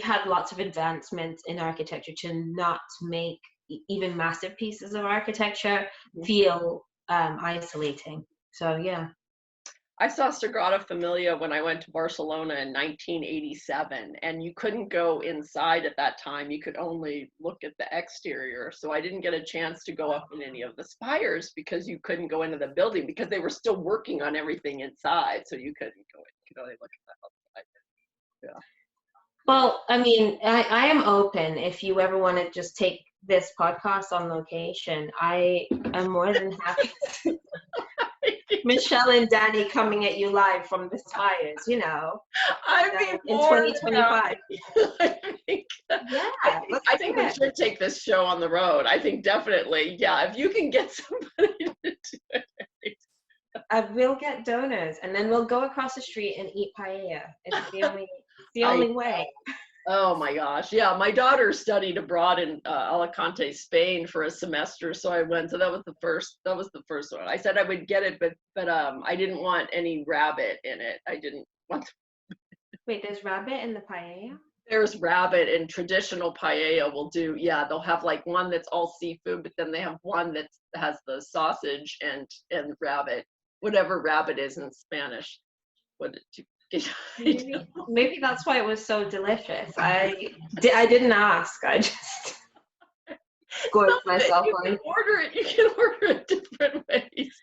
had lots of advancements in architecture to not make even massive pieces of architecture feel isolating. So yeah. I saw Sagrada Familia when I went to Barcelona in 1987, and you couldn't go inside at that time. You could only look at the exterior. So I didn't get a chance to go up in any of the spires because you couldn't go into the building because they were still working on everything inside. So you couldn't go in. You could only look at the outside. Yeah. Well, I mean, I am open. If you ever want to just take this podcast on location, I am more than happy to. Michelle and Danny coming at you live from the spires, in 2025. I think we should take this show on the road. I think definitely, if you can get somebody to do it. I will get donors, and then we'll go across the street and eat paella. It's the only way. Oh my gosh. Yeah. My daughter studied abroad in Alicante, Spain for a semester. So I went, so that was the first one. I said I would get it, but I didn't want any rabbit in it. I didn't want. Wait, there's rabbit in the paella? There's rabbit, and traditional paella will do. Yeah. They'll have like one that's all seafood, but then they have one that has the sausage and rabbit, whatever rabbit is in Spanish. Maybe that's why it was so delicious. I didn't ask. I just gorge Some of it, myself you on. you can order it different ways.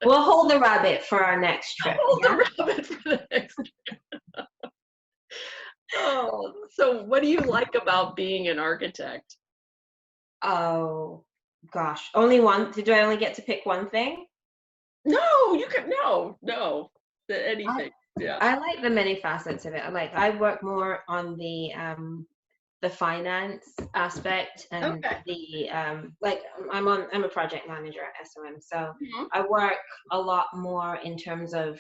We'll hold the rabbit for our next trip. Hold Yeah? the rabbit for the next. Oh, so what do you like about being an architect? Oh gosh, only one. Do I only get to pick one thing? No, you can I anything. Yeah. I like the many facets of it. I work more on the finance aspect and Okay. the I'm a project manager at SOM, so Mhm. I work a lot more in terms of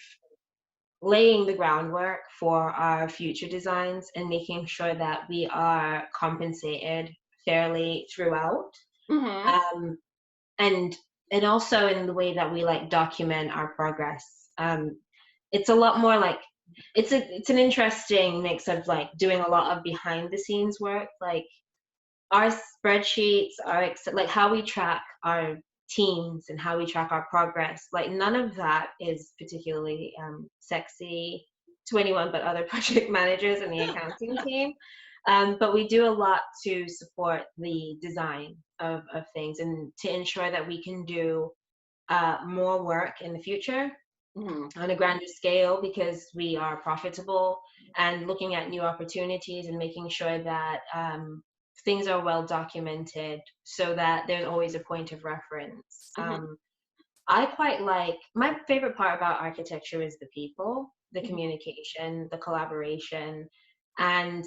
laying the groundwork for our future designs and making sure that we are compensated fairly throughout. Mhm. Um, and and also in the way that we like document our progress. It's a lot more like it's an interesting mix of like doing a lot of behind the scenes work, like our spreadsheets, like how we track our teams and how we track our progress. Like none of that is particularly sexy to anyone but other project managers and the accounting team. But we do a lot to support the design of things and to ensure that we can do more work in the future Mhm. on a grander scale because we are profitable and looking at new opportunities and making sure that things are well documented so that there's always a point of reference. Mhm. I quite like, my favorite part about architecture is the people, the Mhm. communication, the collaboration, and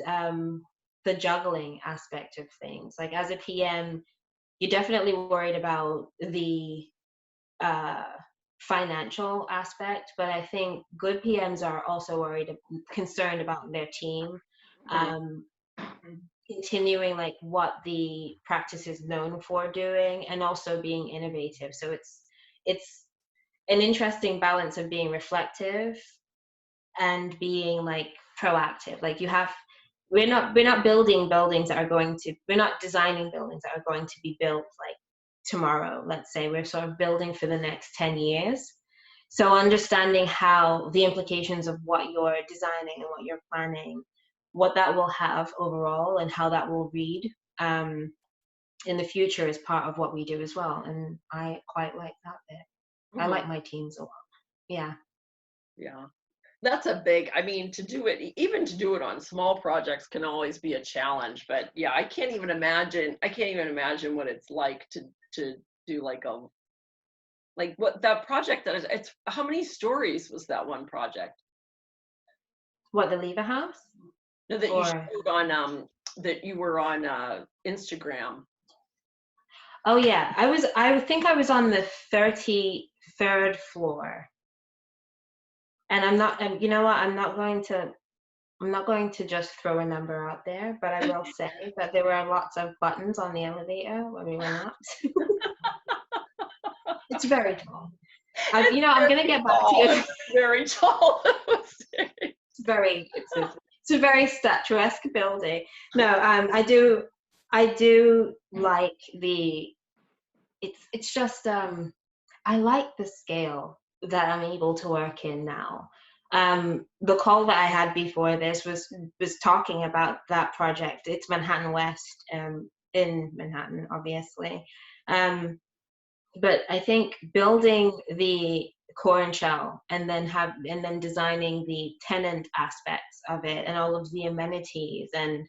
the juggling aspect of things. Like as a PM, you're definitely worried about the uh, financial aspect, but I think good PMs are also concerned about their team, Mhm. um, continuing like what the practice is known for doing, and also being innovative. So it's an interesting balance of being reflective and being like proactive. Like you have, we're not building buildings that are going to, we're not designing buildings that are going to be built like tomorrow. Let's say we're sort of building for the next 10 years. So understanding how the implications of what you're designing and what you're planning, what that will have overall and how that will read in the future is part of what we do as well. And I quite like that bit. I Mhm. like my teams a lot. Yeah. Yeah. That's a big, I mean, to do it, even to do it on small projects can always be a challenge, but yeah, I can't even imagine what it's like to do like what that project that is, it's, how many stories was that one project? What, the Lever House? No, that you Or, showed on, that you were on, Instagram. oh yeah, I think I was on the 33rd floor. And I'm not, and you know what, I'm not going to just throw a number out there, but I will say that there were lots of buttons on the elevator when we went up. It's very tall. It's I'm gonna very get back to tall. you. It's very tall. It's a very statuesque building. No, I do like it's just I like the scale that I'm able to work in now. The call that I had before this was talking about that project. It's Manhattan West, in Manhattan, obviously. But I think building the core and shell and then designing the tenant aspects of it and all of the amenities and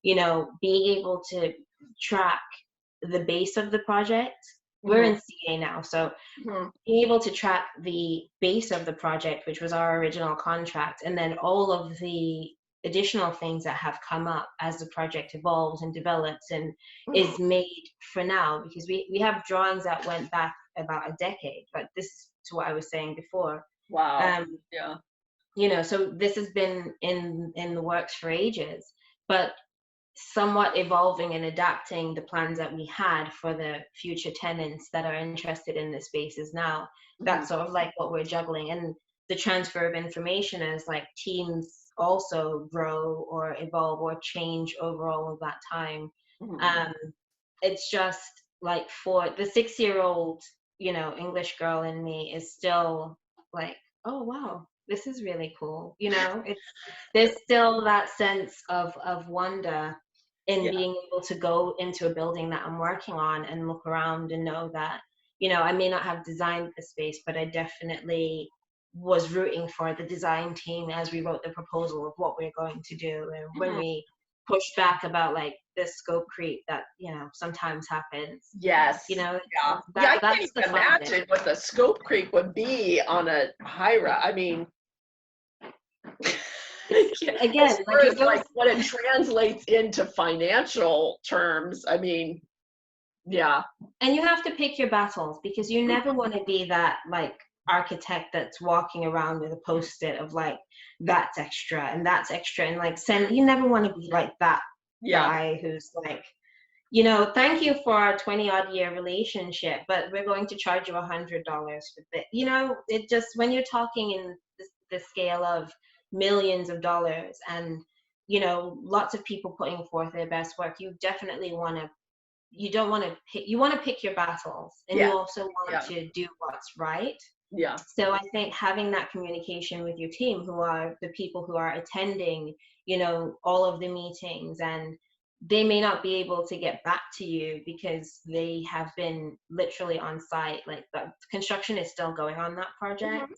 being able to track the base of the project. We're Mhm. in CA now, so Mhm. being able to track the base of the project, which was our original contract, and then all of the additional things that have come up as the project evolves and develops and Mhm. is made for now, because we have drawings that went back about a decade, but this is to what I was saying before. Wow. Um, Yeah. so this has been in the works for ages, but somewhat evolving and adapting the plans that we had for the future tenants that are interested in the spaces now. Mhm. That's sort of like what we're juggling. And the transfer of information as like teams also grow or evolve or change over all of that time. Mhm. Um, it's just like for the 6-year-old, English girl in me is still like, oh wow, this is really cool. There's still that sense of wonder in being able to go into a building that I'm working on and look around and know that, you know, I may not have designed the space, but I definitely was rooting for the design team as we wrote the proposal of what we're going to do. And when we pushed back about like this scope creep that, you know, sometimes happens. Yes. You know, Yeah. that's I can't the even fun of it. imagine what the scope creep would be on a HIRA. I mean, Again, as like far it as goes, like what it translates into financial terms, I mean, yeah. and you have to pick your battles, because you never want to be that like architect that's walking around with a post-it of like, that's extra and that's extra, and like you never want to be like that guy who's like, you know, thank you for our 20-odd year relationship, but we're going to charge you $100 for this. You know, it just, when you're talking in the scale of millions of dollars and, you know, lots of people putting forth their best work, you definitely want to, you don't want to pick, you want to pick your battles, and you also want to do what's right. Yeah. So I think having that communication with your team, who are the people who are attending, you know, all of the meetings, and they may not be able to get back to you because they have been literally on site, like the construction is still going on that project.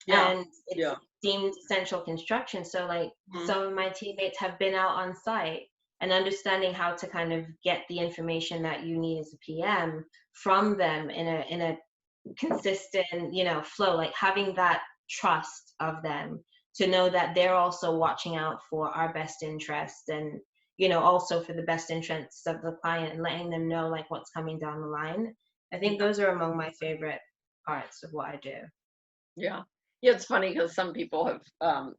And it's deemed essential construction. So like some of my teammates have been out on site and understanding how to kind of get the information that you need as a PM from them in a consistent, you know, flow, like having that trust of them to know that they're also watching out for our best interest, and, you know, also for the best interests of the client, and letting them know like what's coming down the line. I think those are among my favorite parts of what I do. Yeah. Yeah, it's funny because some people have,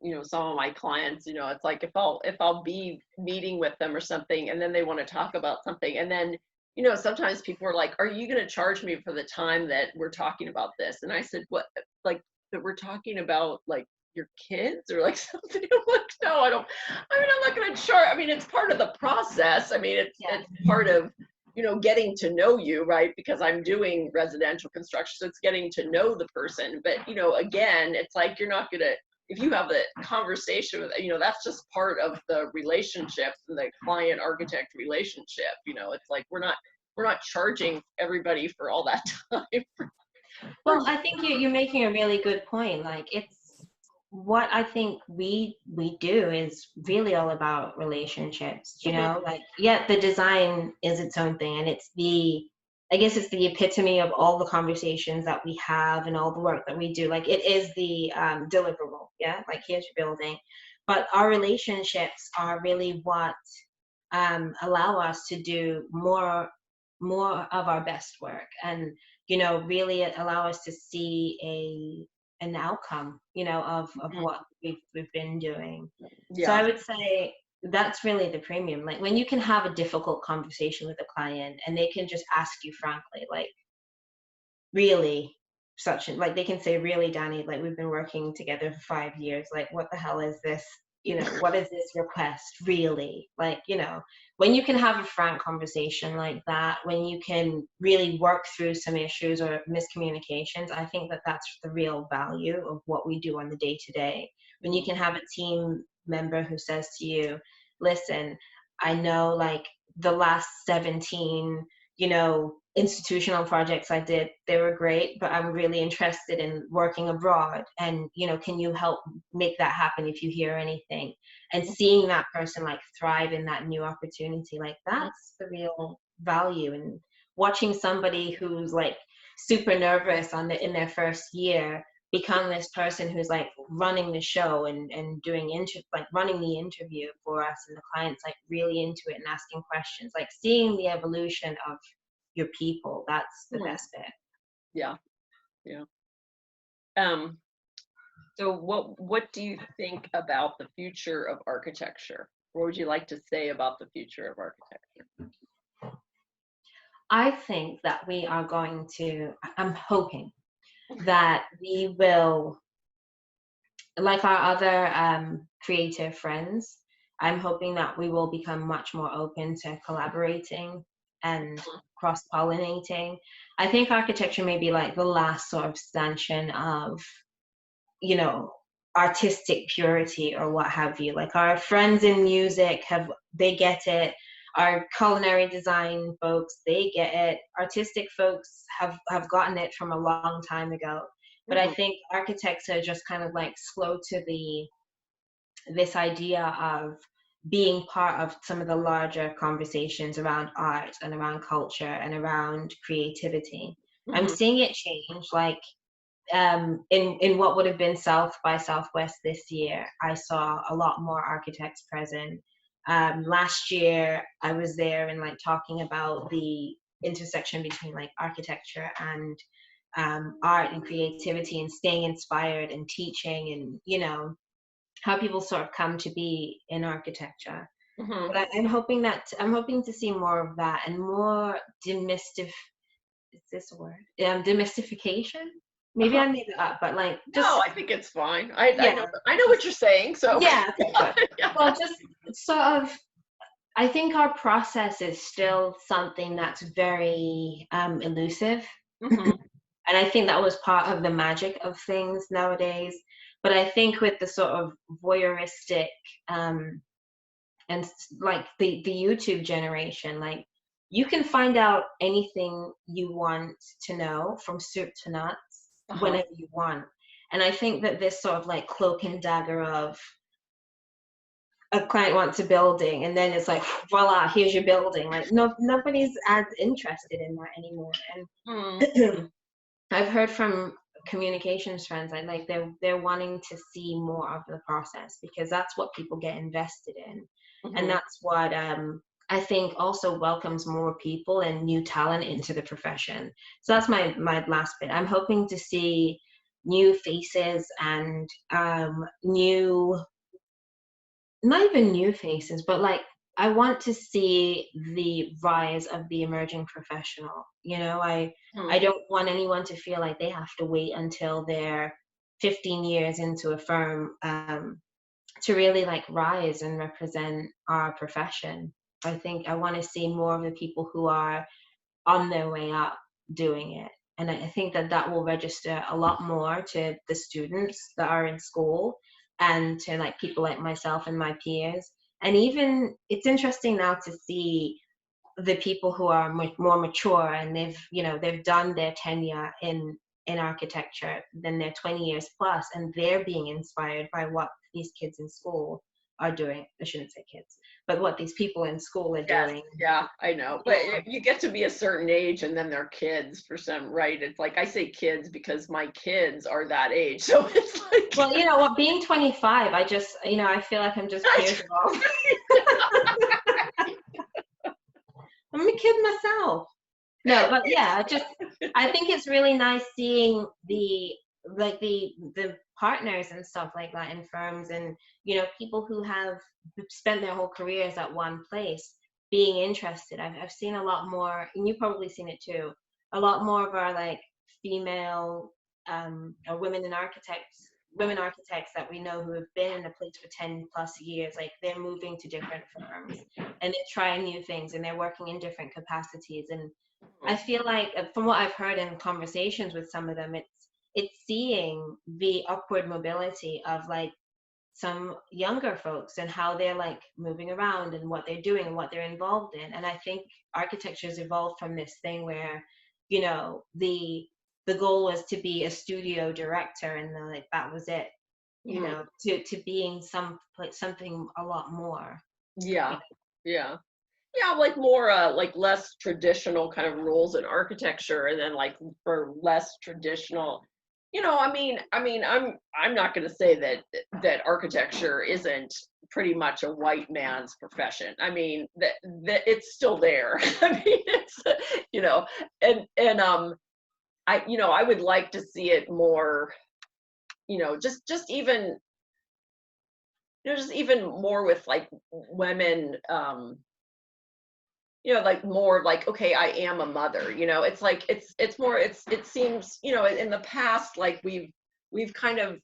you know, some of my clients, you know, it's like if I'll be meeting with them or something, and then they want to talk about something, and then, you know, sometimes people are like, "Are you going to charge me for the time that we're talking about this?" And I said, "What? Like that we're talking about like your kids or like something?" I'm like, "No, I don't. I mean, I'm not going to charge. I mean, it's part of the process. I mean, it's part of." You know, getting to know you, right? Because I'm doing residential construction, so it's getting to know the person. But, you know, again, it's like you're not gonna, if you have a conversation with, you know, that's just part of the relationship, the client architect relationship. You know, it's like we're not charging everybody for all that time. Well, I think you're making a really good point. Like, it's what I think we do is really all about relationships, you know, like, the design is its own thing, and it's I guess it's the epitome of all the conversations that we have and all the work that we do. Like, it is the deliverable, like, here's your building. But our relationships are really what allow us to do more of our best work, and, you know, really allow us to see an outcome, you know, of what we've been doing. So I would say that's really the premium. Like, when you can have a difficult conversation with a client and they can just ask you frankly, like, really, like, they can say, really, Danny, like, we've been working together for 5 years, like, what the hell is this, you know, what is this request, really? Like, you know, when you can have a frank conversation like that, when you can really work through some issues or miscommunications, I think that that's the real value of what we do on the day-to-day. When you can have a team member who says to you, listen, I know, like, the last 17, you know, institutional projects I did, they were great, but I'm really interested in working abroad, and, you know, can you help make that happen if you hear anything? And seeing that person like thrive in that new opportunity, like, that's the real value. And watching somebody who's like super nervous in their first year become this person who's like running the show and doing running the interview for us, and the client's like really into it and asking questions, like seeing the evolution of your people, that's the best bit. Yeah. So what do you think about the future of architecture? What would you like to say about the future of architecture? I think that I'm hoping that we will, like our other creative friends, I'm hoping that we will become much more open to collaborating and cross-pollinating. I think architecture may be like the last sort of stanchion of, you know, artistic purity or what have you. Like, our friends in music they get it. our culinary design folks, they get it. Artistic folks have gotten it from a long time ago. But I think architects are just kind of like slow to this idea of being part of some of the larger conversations around art and around culture and around creativity. I'm seeing it change. Like in what would have been South by Southwest this year, I saw a lot more architects present. Last year, I was there and like talking about the intersection between like architecture and art and creativity and staying inspired and teaching and, you know, how people sort of come to be in architecture. But I'm hoping to see more of that and more is this a word? Demystification? Maybe I made it up, but like just no, I think it's fine. I know what you're saying. So yeah, okay, good. Yeah. Well, just sort of, I think our process is still something that's very elusive. And I think that was part of the magic of things nowadays. But I think with the sort of voyeuristic and like the YouTube generation, like you can find out anything you want to know from soup to nuts whenever you want. And I think that this sort of like cloak and dagger of a client wants a building and then it's like, voila, here's your building. Like nobody's as interested in that anymore. And I've heard from communications friends, like they're wanting to see more of the process because that's what people get invested in. And that's what I think also welcomes more people and new talent into the profession. So that's my last bit. I'm hoping to see new faces and not even new faces, but like I want to see the rise of the emerging professional. You know, I don't want anyone to feel like they have to wait until they're 15 years into a firm to really like rise and represent our profession. I think I want to see more of the people who are on their way up doing it. And I think that will register a lot more to the students that are in school and to like people like myself and my peers. And even it's interesting now to see the people who are more mature and they've done their tenure in architecture, then they're 20 years plus, and they're being inspired by what these kids in school are doing. I shouldn't say kids, but what these people in school are doing. Yeah, I know. But you get to be a certain age and then they're kids for some, right? It's like I say kids because my kids are that age. So it's like, well, you know what, being 25, I just, I feel like I'm just years old. I'm a kid myself. No, but yeah, I think it's really nice seeing the partners and stuff like that in firms and, people who have spent their whole careers at one place being interested. I've seen a lot more, and you've probably seen it too, a lot more of our like female or women architects that we know who have been in a place for 10 plus years, like they're moving to different firms and they're trying new things and they're working in different capacities. And I feel like from what I've heard in conversations with some of them, it's seeing the upward mobility of like some younger folks and how they're like moving around and what they're doing and what they're involved in. And I think architecture has evolved from this thing where, the goal was to be a studio director and like that was it, to being something a lot more. Yeah. Like more like less traditional kind of roles in architecture, and then like for less traditional, I'm not going to say that architecture isn't pretty much a white man's profession. I mean that it's still there. I mean it's I would like to see it more, just even more with like women, like more like, okay, I am a mother, it's like, it's more, it seems, in the past, like we've kind of,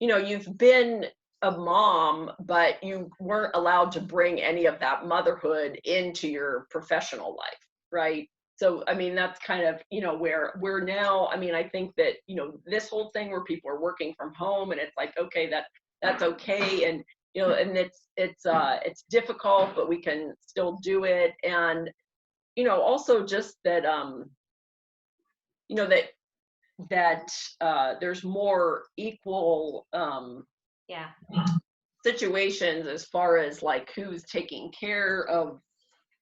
you've been a mom, but you weren't allowed to bring any of that motherhood into your professional life, right? So, I mean, that's kind of, where we're now. I mean, I think that, this whole thing where people are working from home and it's like, okay, that's okay. And, you know, and it's difficult, but we can still do it. And, you know, also just that, you know, that there's more equal Yeah, situations as far as like who's taking care of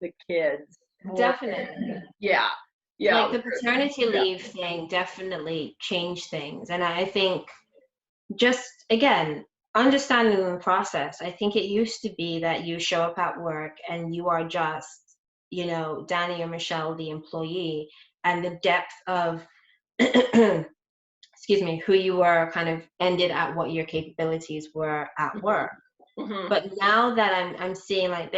the kids. definitely. Yeah, yeah, Like the paternity yeah, leave thing definitely changed things. And I think just again, understanding the process. I think it used to be that you show up at work and you are just, you know, Danny or Michelle, the employee, and the depth of excuse me, who you were kind of ended at what your capabilities were at work. hmm But now that I'm seeing like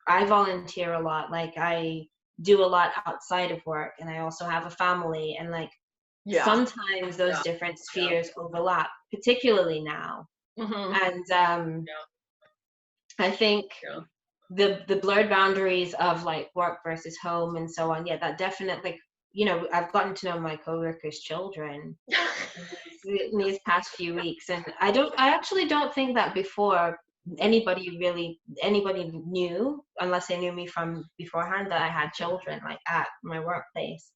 I volunteer a lot, like I do a lot outside of work, and I also have a family, and like yeah, sometimes those yeah, different yeah, spheres overlap, particularly now. hmm And yeah, I think yeah. the blurred boundaries of like work versus home and so on, yeah, that definitely, like, you know, I've gotten to know my coworkers' children in these past few weeks, and I actually don't think that before anybody knew, unless they knew me from beforehand, that I had children like at my workplace.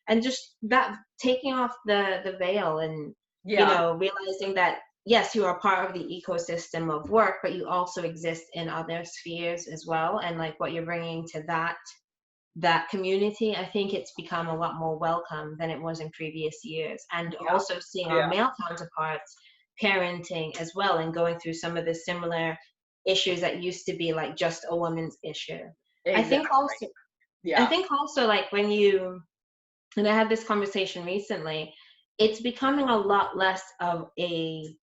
And just that taking off the veil, and you Yeah, know, realizing that yes, you are part of the ecosystem of work, but you also exist in other spheres as well, and like what you're bringing to that community, I think it's become a lot more welcome than it was in previous years. And yeah, also seeing our yeah, male counterparts parenting as well and going through some of the similar issues that used to be like just a woman's issue. I think exactly. also, I Yeah, think also like when you, and I had this conversation recently, it's becoming a lot less of a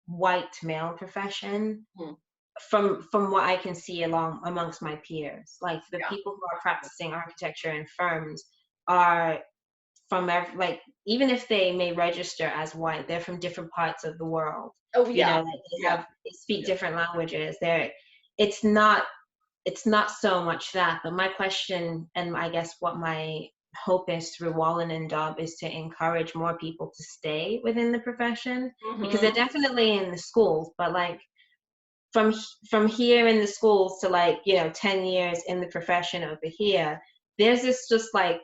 white male profession mhm, from what I can see along amongst my peers. Like the yeah. people who are practicing architecture in firms are from like, even if they may register as white, they're from different parts of the world. Oh You yeah, know, like yeah, they speak yeah. different languages. It's not it's not so much that, but my question, and I guess what my hope is through Wallen and Dobb, is to encourage more people to stay within the profession, because they're hmm definitely in the schools, but like from from here in the schools to like, you know, 10 years in the profession over here, there's this just like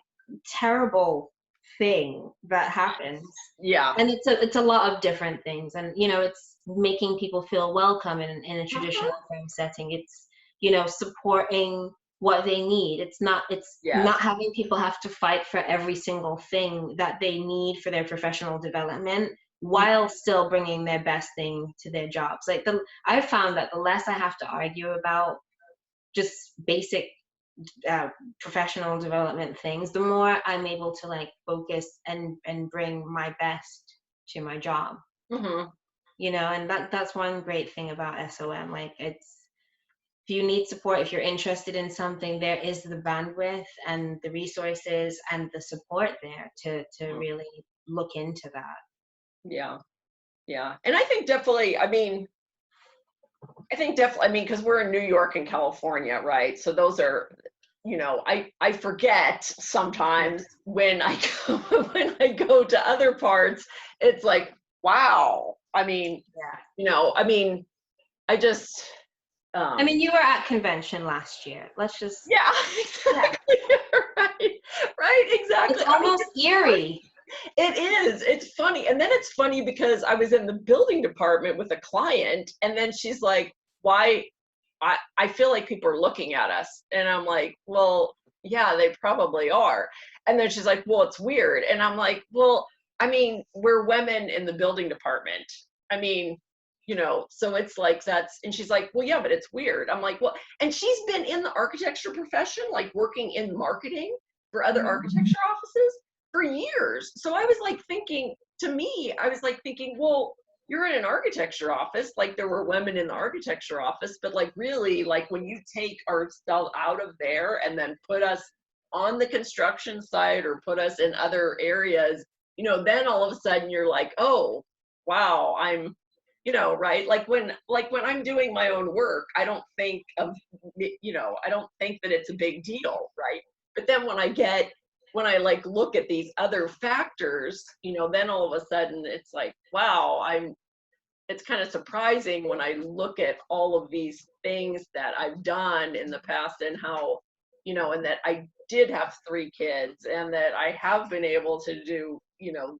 terrible thing that happens. Yeah. And it's a lot of different things, and you know, it's making people feel welcome in a traditional hmm firm setting. It's, you know, supporting what they need. It's Yes. not having people have to fight for every single thing that they need for their professional development, Mm, while still bringing their best thing to their jobs. Like I've found that the less I have to argue about just basic professional development things, the more I'm able to like focus and bring my best to my job. hmm You know, and that's one great thing about SOM. Like it's, if you need support, if you're interested in something, there is the bandwidth and the resources and the support there to really look into that. Yeah. Yeah. And I think definitely, I mean, because we're in New York and California, right? So those are, you know, I forget sometimes when I go when I go to other parts, it's like, wow. I mean, Yeah. you know, I just I um mean, you were at convention last year. Let's just, yeah, yeah. exactly. Right. Right, It's exactly. I mean, almost eerie. it is. It's funny. And then it's funny because I was in the building department with a client, and then she's like, why? I feel like people are looking at us. And I'm like, well, yeah, they probably are. And then she's like, well, it's weird. And I'm like, well, we're women in the building department. I mean, you know, so it's like and she's like, well, yeah, but it's weird. I'm like, well, and she's been in the architecture profession, like working in marketing for other Mhm. architecture offices for years. So I was like thinking, to me, I was like thinking, well, you're in an architecture office, like there were women in the architecture office, but like really, like when you take our stuff out of there and then put us on the construction site or put us in other areas, you know, then all of a sudden you're like, oh, wow, you know, right? Like when I'm doing my own work, I don't think of, you know, I don't think that it's a big deal, right? But then when I like look at these other factors, you know, then all of a sudden it's like, wow, it's kind of surprising when I look at all of these things that I've done in the past and how, and that I did have 3 kids and that I have been able to do,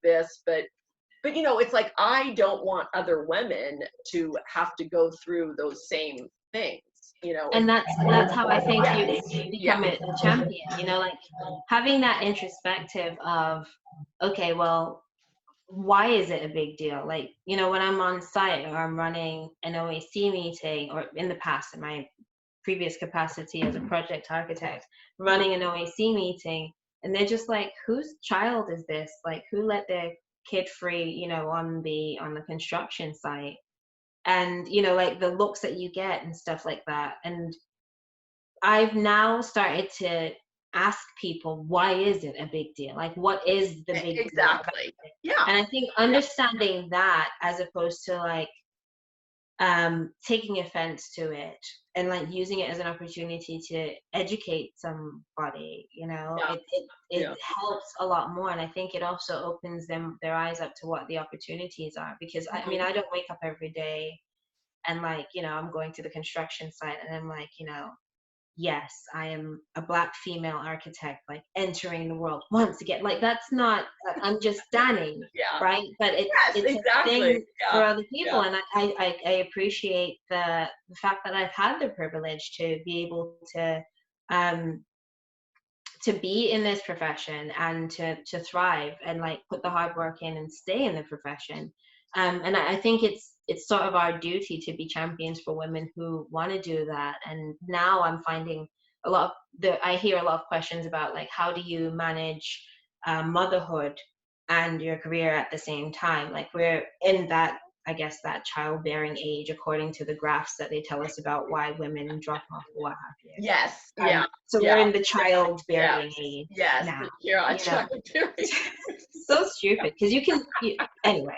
this, but it's like, I don't want other women to have to go through those same things, And that's how I think you yeah, become a champion, like having that introspective of, okay, well, why is it a big deal? Like, when I'm on site or I'm running an OAC meeting, or in the past, in my previous capacity as a project architect, running an OAC meeting, and they're just like, whose child is this? Like, who let their kid free, on the construction site? And, like the looks that you get and stuff like that. And I've now started to ask people, why is it a big deal? Like, what is the big exactly. deal? Yeah. And I think understanding that, as opposed to like taking offense to it and like using it as an opportunity to educate somebody, Yeah. it helps a lot more. And I think it also opens their eyes up to what the opportunities are, because I mean, I don't wake up every day and like, I'm going to the construction site and I'm like, yes, I am a Black female architect, like entering the world once again. Like, that's not, I'm just Danei, Yeah. right? But it's exactly. a thing for other people. Yeah. And I appreciate the fact that I've had the privilege to be able to be in this profession and to thrive and like put the hard work in and stay in the profession. And I think it's sort of our duty to be champions for women who want to do that. And now I'm finding I hear a lot of questions about like, how do you manage motherhood and your career at the same time? Like, we're in that, I guess, that childbearing age, according to the graphs that they tell us about why women drop off or what have you. Yes. Yeah. So we're in the childbearing age now. Yeah. Childbearing. So stupid, because anyway.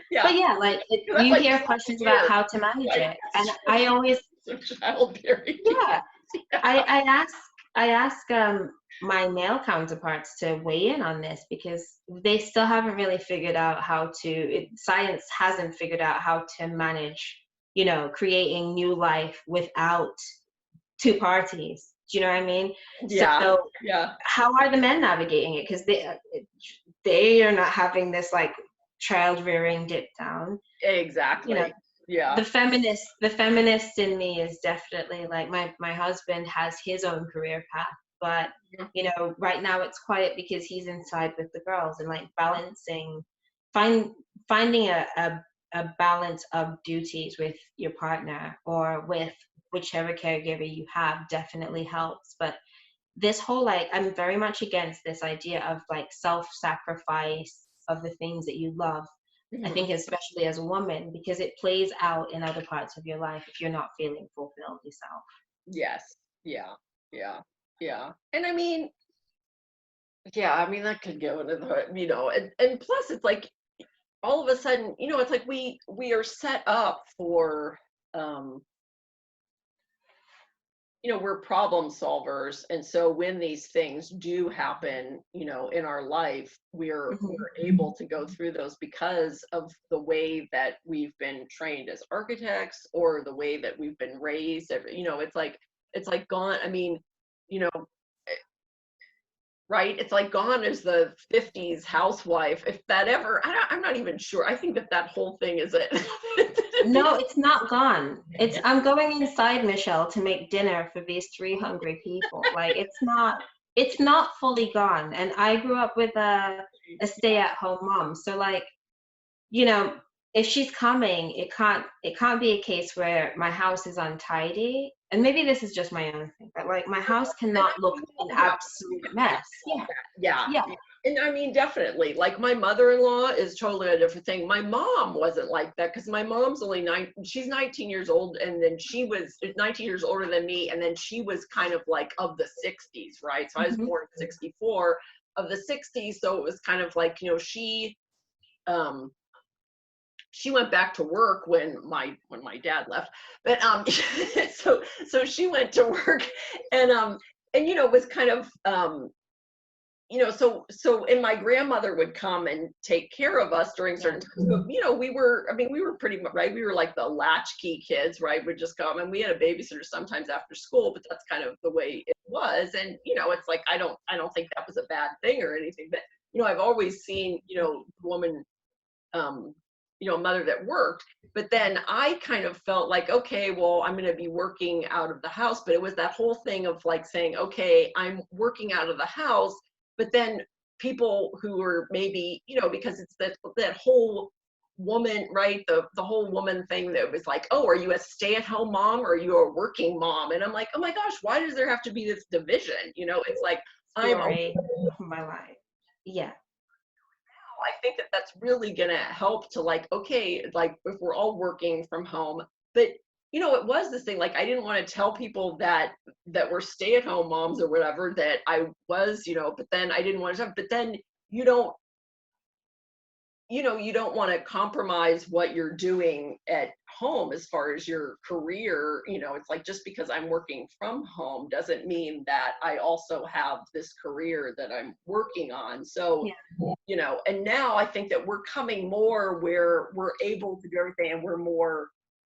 Yeah. But yeah, like you hear questions about how to manage it, and I always childbearing. Yeah. I ask my male counterparts to weigh in on this, because they still haven't really figured out science hasn't figured out how to manage, creating new life without 2 parties. Do you know what I mean? Yeah. So yeah. How are the men navigating it? Because they are not having this like child rearing dip down. Exactly. Yeah. The feminist in me is definitely like, my husband has his own career path, but right now it's quiet because he's inside with the girls, and like finding a balance of duties with your partner or with whichever caregiver you have definitely helps. But this whole, like, I'm very much against this idea of like self-sacrifice of the things that you love. I think especially as a woman, because it plays out in other parts of your life if you're not feeling fulfilled yourself. Yes. Yeah. And I mean, that could go into the, and plus it's like, all of a sudden, it's like we are set up for, we're problem solvers. And so when these things do happen, in our life, we're able to go through those because of the way that we've been trained as architects, or the way that we've been raised. It's like gone. I mean, right? It's like gone as the 50s housewife, if that ever, I'm not even sure. I think that whole thing is it. No, it's not gone. I'm going inside, Michelle, to make dinner for these 3 hungry people. Like, it's not fully gone. And I grew up with a stay-at-home mom. So like, if she's coming, it can't be a case where my house is untidy. And maybe this is just my own thing, but like, my house cannot look an absolute mess. Yeah. And I mean, definitely, like, my mother-in-law is totally a different thing. My mom wasn't like that, because my mom's only she's 19 years old, and then she was 19 years older than me, and then she was kind of like of the 60s, right? So I was born in 64, of the 60s, so it was kind of like, she went back to work when my dad left, but so she went to work, and was kind of and my grandmother would come and take care of us during certain times. But, we were pretty much, right? We were like the latchkey kids, right? Would just come, and we had a babysitter sometimes after school, but that's kind of the way it was. And, it's like, I don't think that was a bad thing or anything, but, I've always seen, woman, a mother that worked, but then I kind of felt like, okay, well, I'm going to be working out of the house. But it was that whole thing of like saying, okay, I'm working out of the house, but then people who were maybe, because it's that whole woman, right? The whole woman thing that was like, oh, are you a stay-at-home mom or are you a working mom? And I'm like, oh my gosh, why does there have to be this division? It's like, story of my life. Yeah. I think that that's really going to help to like, okay, like if we're all working from home, but it was this thing, like, I didn't want to tell people that were stay-at-home moms or whatever that I was, but then I didn't want to, but then you don't want to compromise what you're doing at home as far as your career. It's like, just because I'm working from home doesn't mean that I also have this career that I'm working on. So, and now I think that we're coming more where we're able to do everything, and we're more,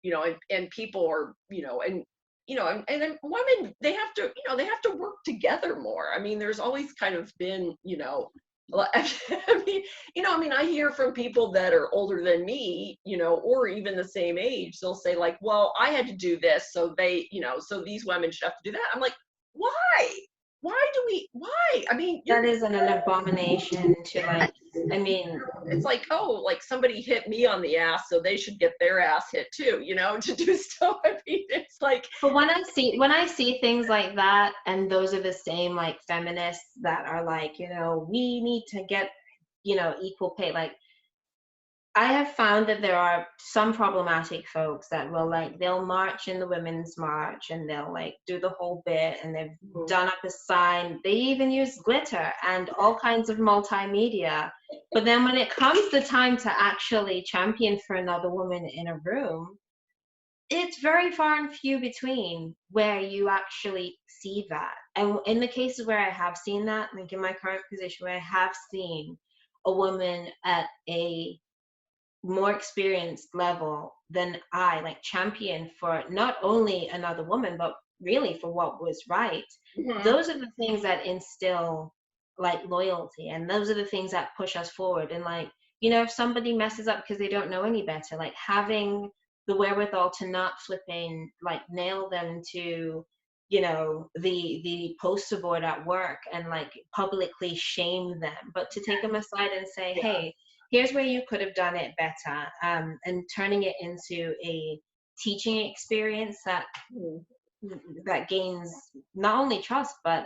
and people are, and women, they have to work together more. I mean, there's always kind of been, I hear from people that are older than me, or even the same age. They'll say like, well, I had to do this, so they, so these women should have to do that. I'm like, why? Why? I mean, that is an abomination to like, it's like, oh, like somebody hit me on the ass, so they should get their ass hit too, to do stuff. I mean, it's like. But when I see things like that, and those are the same like feminists that are like, we need to get, equal pay. Like, I have found that there are some problematic folks that will like, they'll march in the women's march and they'll like do the whole bit, and they've done up a sign. They even use glitter and all kinds of multimedia. But then when it comes the time to actually champion for another woman in a room, it's very far and few between where you actually see that. And in the cases where I have seen that, like in my current position where I have seen a woman at a more experienced level than I, like, champion for not only another woman, but really for what was right. Those are the things that instill like loyalty, and those are the things that push us forward. And like, if somebody messes up because they don't know any better, like having the wherewithal to not flipping like nail them to the poster board at work and like publicly shame them, but to take them aside and say, hey, here's where you could have done it better, and turning it into a teaching experience that gains not only trust but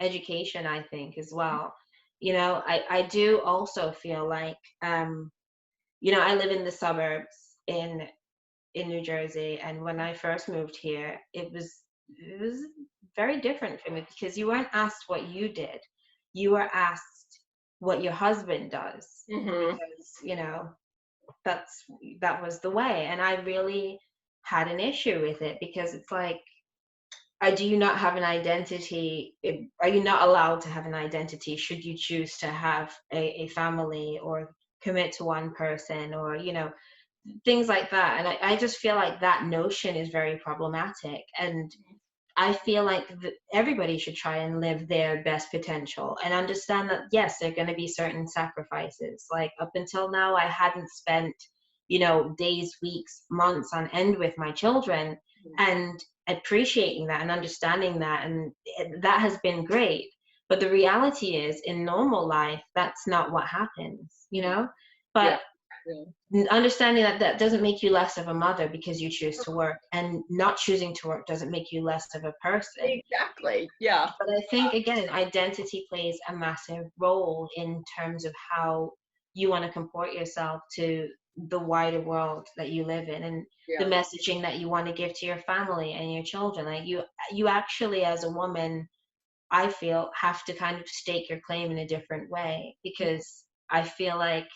education, I think, as well. I do also feel like I live in the suburbs in New Jersey, and when I first moved here, it was very different for me, because you weren't asked what you did, you were asked what your husband does, because that was the way. And I really had an issue with it, because it's like, do you not have an identity? Are you not allowed to have an identity should you choose to have a family or commit to one person, or things like that. And I just feel like that notion is very problematic, and I feel like everybody should try and live their best potential and understand that, yes, there are going to be certain sacrifices. Like, up until now, I hadn't spent, days, weeks, months on end with my children, and appreciating that and understanding that. And that has been great. But the reality is, in normal life, that's not what happens, But understanding that doesn't make you less of a mother because you choose to work, and not choosing to work doesn't make you less of a person. Exactly. Yeah. But I think, again, identity plays a massive role in terms of how you want to comport yourself to the wider world that you live in, and the messaging that you want to give to your family and your children. Like, you actually, as a woman, I feel, have to kind of stake your claim in a different way, because I feel like,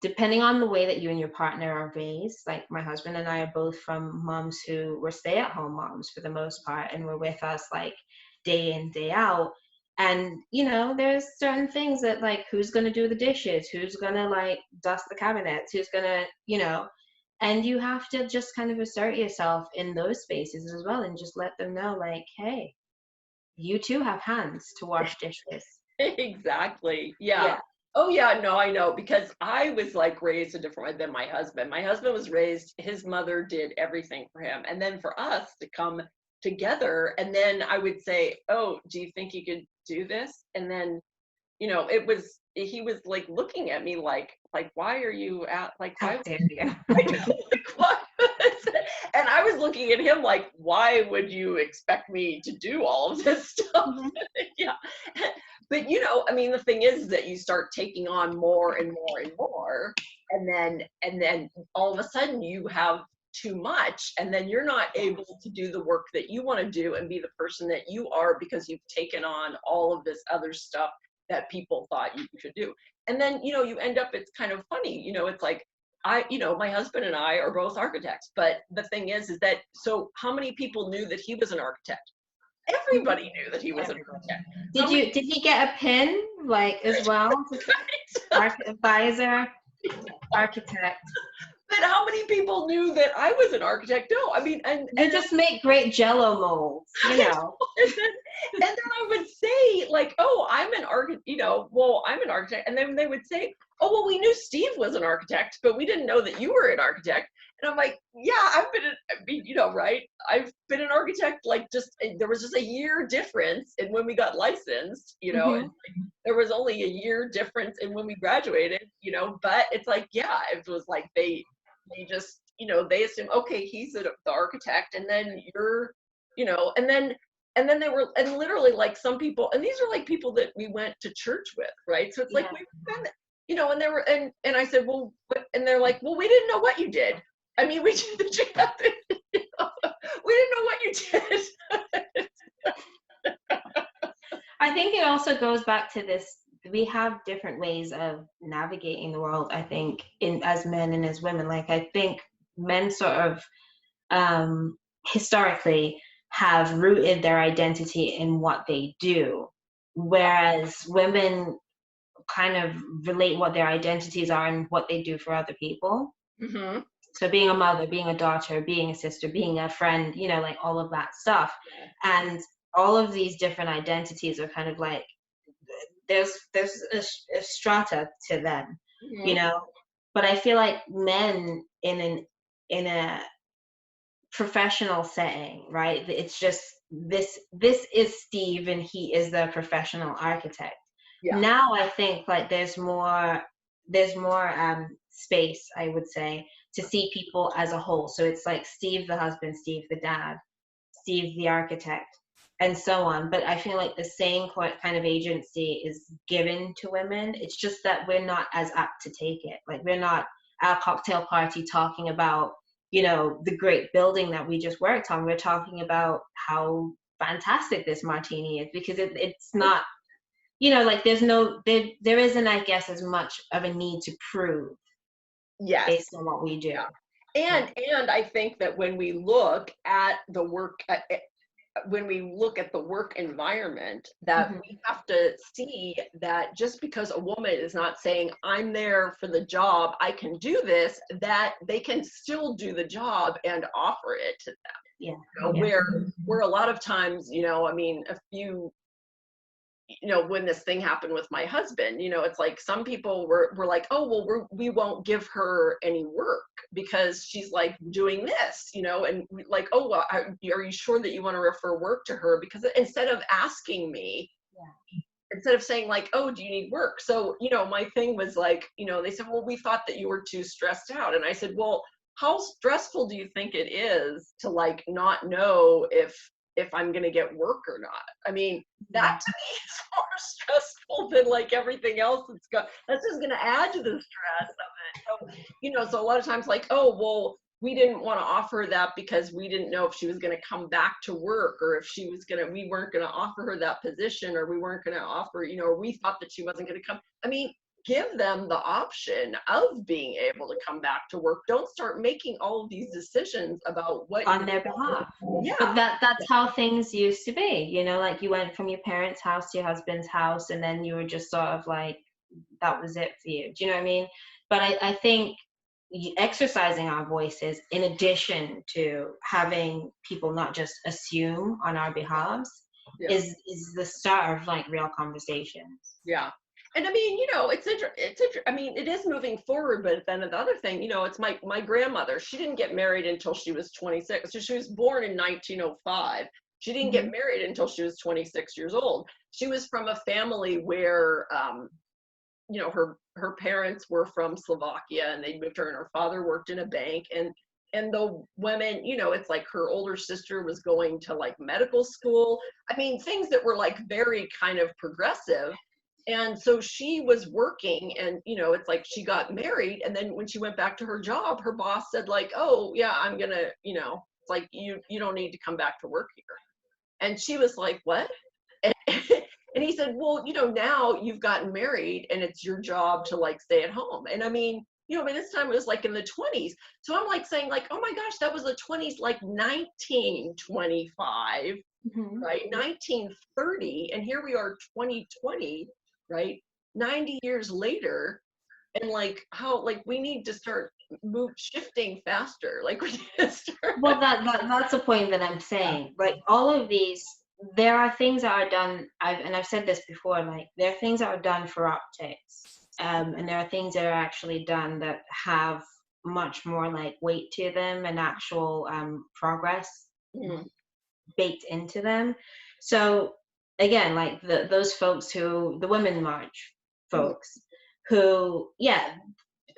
depending on the way that you and your partner are raised, like my husband and I are both from moms who were stay-at-home moms for the most part, and were with us like day in, day out. And, you know, there's certain things that, like, who's going to do the dishes? Who's going to, like, dust the cabinets? Who's going to, you know, and you have to just kind of assert yourself in those spaces as well, and just let them know, like, hey, you too have hands to wash dishes. Exactly. Yeah. Yeah. Oh yeah, no, I know, because I was like raised a different way than my husband. My husband was raised, his mother did everything for him. And then for us to come together, and then I would say, oh, do you think you could do this? And then, you know, he was like looking at me like, why are you at, like, How why? dare you? I know, like, what? And I was looking at him like, why would you expect me to do all of this stuff? Mhm. Yeah. But, you know, I mean, the thing is that you start taking on more and more and more, and then all of a sudden you have too much, and then you're not able to do the work that you want to do and be the person that you are, because you've taken on all of this other stuff that people thought you should do. And then, you know, you end up, it's kind of funny, you know, it's like, you know, my husband and I are both architects, but the thing is that, so how many people knew that he was an architect? Everybody knew that he was an architect. Did he get a pin, like, as well? Advisor, architect. But how many people knew that I was an architect? No, I mean, and just make great Jello molds, you know. and then I would say, like, oh, I'm an architect, you know, well, I'm an architect. And then they would say, oh, well, we knew Steve was an architect, but we didn't know that you were an architect. And I'm like, yeah, I mean, you know, right? I've been an architect, like, there was just a year difference in when we got licensed, you know, and like, there was only a year difference in when we graduated, you know, but it's like, yeah, it was like they just, you know, they assume, okay, he's the architect, and then you're, you know, and then they were, and literally, like, some people, and these are like people that we went to church with, right? So it's like, you know, and they were, and I said, well, and they're like, well, we didn't know what you did. I mean, we did, you know, we didn't know what you did. I think it also goes back to this, we have different ways of navigating the world, I think, as men and as women. Like, I think men sort of historically have rooted their identity in what they do, whereas women kind of relate what their identities are and what they do for other people. Mm-hmm. So being a mother, being a daughter, being a sister, being a friend, you know, like all of that stuff. And all of these different identities are kind of like, there's a strata to them, Mm-hmm. you know. But I feel like men in a professional setting, right? It's just this is Steve, and he is the professional architect. Yeah. Now I think, like, there's more space, I would say, to see people as a whole. So it's like Steve the husband, Steve the dad, Steve the architect, and so on. But I feel like the same kind of agency is given to women. It's just that we're not as apt to take it. Like, we're not at a cocktail party talking about, you know, the great building that we just worked on. We're talking about how fantastic this martini is, because it's not, you know, like, there isn't, I guess, as much of a need to prove. Yes. Based on what we do. Yeah. And I think that when we look at the work, when we look at the work environment, that we have to see that just because a woman is not saying, I'm there for the job, I can do this, that they can still do the job and offer it to them. Yeah. You know, where a lot of times, you know, I mean, you know, when this thing happened with my husband, you know, it's like some people were like, oh, well, we won't give her any work because she's like doing this, you know, and like, oh, well, are you sure that you want to refer work to her? Because instead of asking me, instead of saying like, oh, do you need work? So, you know, my thing was like, you know, they said, well, we thought that you were too stressed out. And I said, well, how stressful do you think it is to like not know if I'm going to get work or not? I mean, that to me is more stressful than like everything else that's just going to add to the stress of it. So, you know, so a lot of times like, oh, well, we didn't want to offer that because we didn't know if she was going to come back to work, or if we weren't going to offer her that position, or we weren't going to offer, you know, or we thought that she wasn't going to come. I mean, give them the option of being able to come back to work. Don't start making all of these decisions about what on their behalf. Yeah. But that's how things used to be, you know, like you went from your parents' house to your husband's house, and then you were just sort of like, that was it for you. Do you know what I mean? But I think exercising our voices, in addition to having people not just assume on our behalves, is the start of like real conversations. Yeah. And I mean, you know, I mean, it is moving forward, but then the other thing, you know, it's my grandmother. She didn't get married until she was 26. So she was born in 1905. She didn't get married until she was 26 years old. She was from a family where, you know, her parents were from Slovakia, and they moved her, and her father worked in a bank. And the women, you know, it's like her older sister was going to like medical school. I mean, things that were like very kind of progressive. And so she was working, and, you know, it's like she got married, and then when she went back to her job, her boss said like, oh yeah, I'm gonna, you know, it's like, you don't need to come back to work here. And she was like, what? And he said, well, you know, now you've gotten married and it's your job to like stay at home. And I mean, you know, by this time it was like in the 20s. So I'm like saying like, oh my gosh, that was the 20s, like 1925, right? 1930. And here we are 2020, right? 90 years later. And like how, like we need to start shifting faster. Like we need to start. Well, that's the point that I'm saying. Like all of these, there are things that are done, I've said this before, like there are things that are done for optics, and there are things that are actually done that have much more like weight to them and actual progress baked into them. So again, like those folks the Women March folks, who, yeah,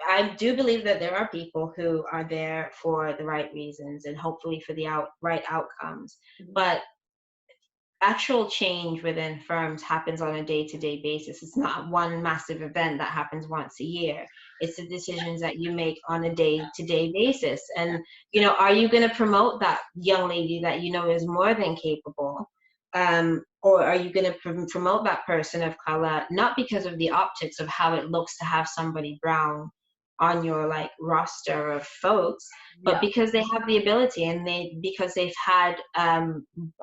I do believe that there are people who are there for the right reasons and hopefully for the right outcomes, but actual change within firms happens on a day-to-day basis. It's not one massive event that happens once a year. It's the decisions that you make on a day-to-day basis. And, you know, are you going to promote that young lady that you know is more than capable? Or are you going to promote that person of color, not because of the optics of how it looks to have somebody brown on your like roster of folks, but because they have the ability, and because they've had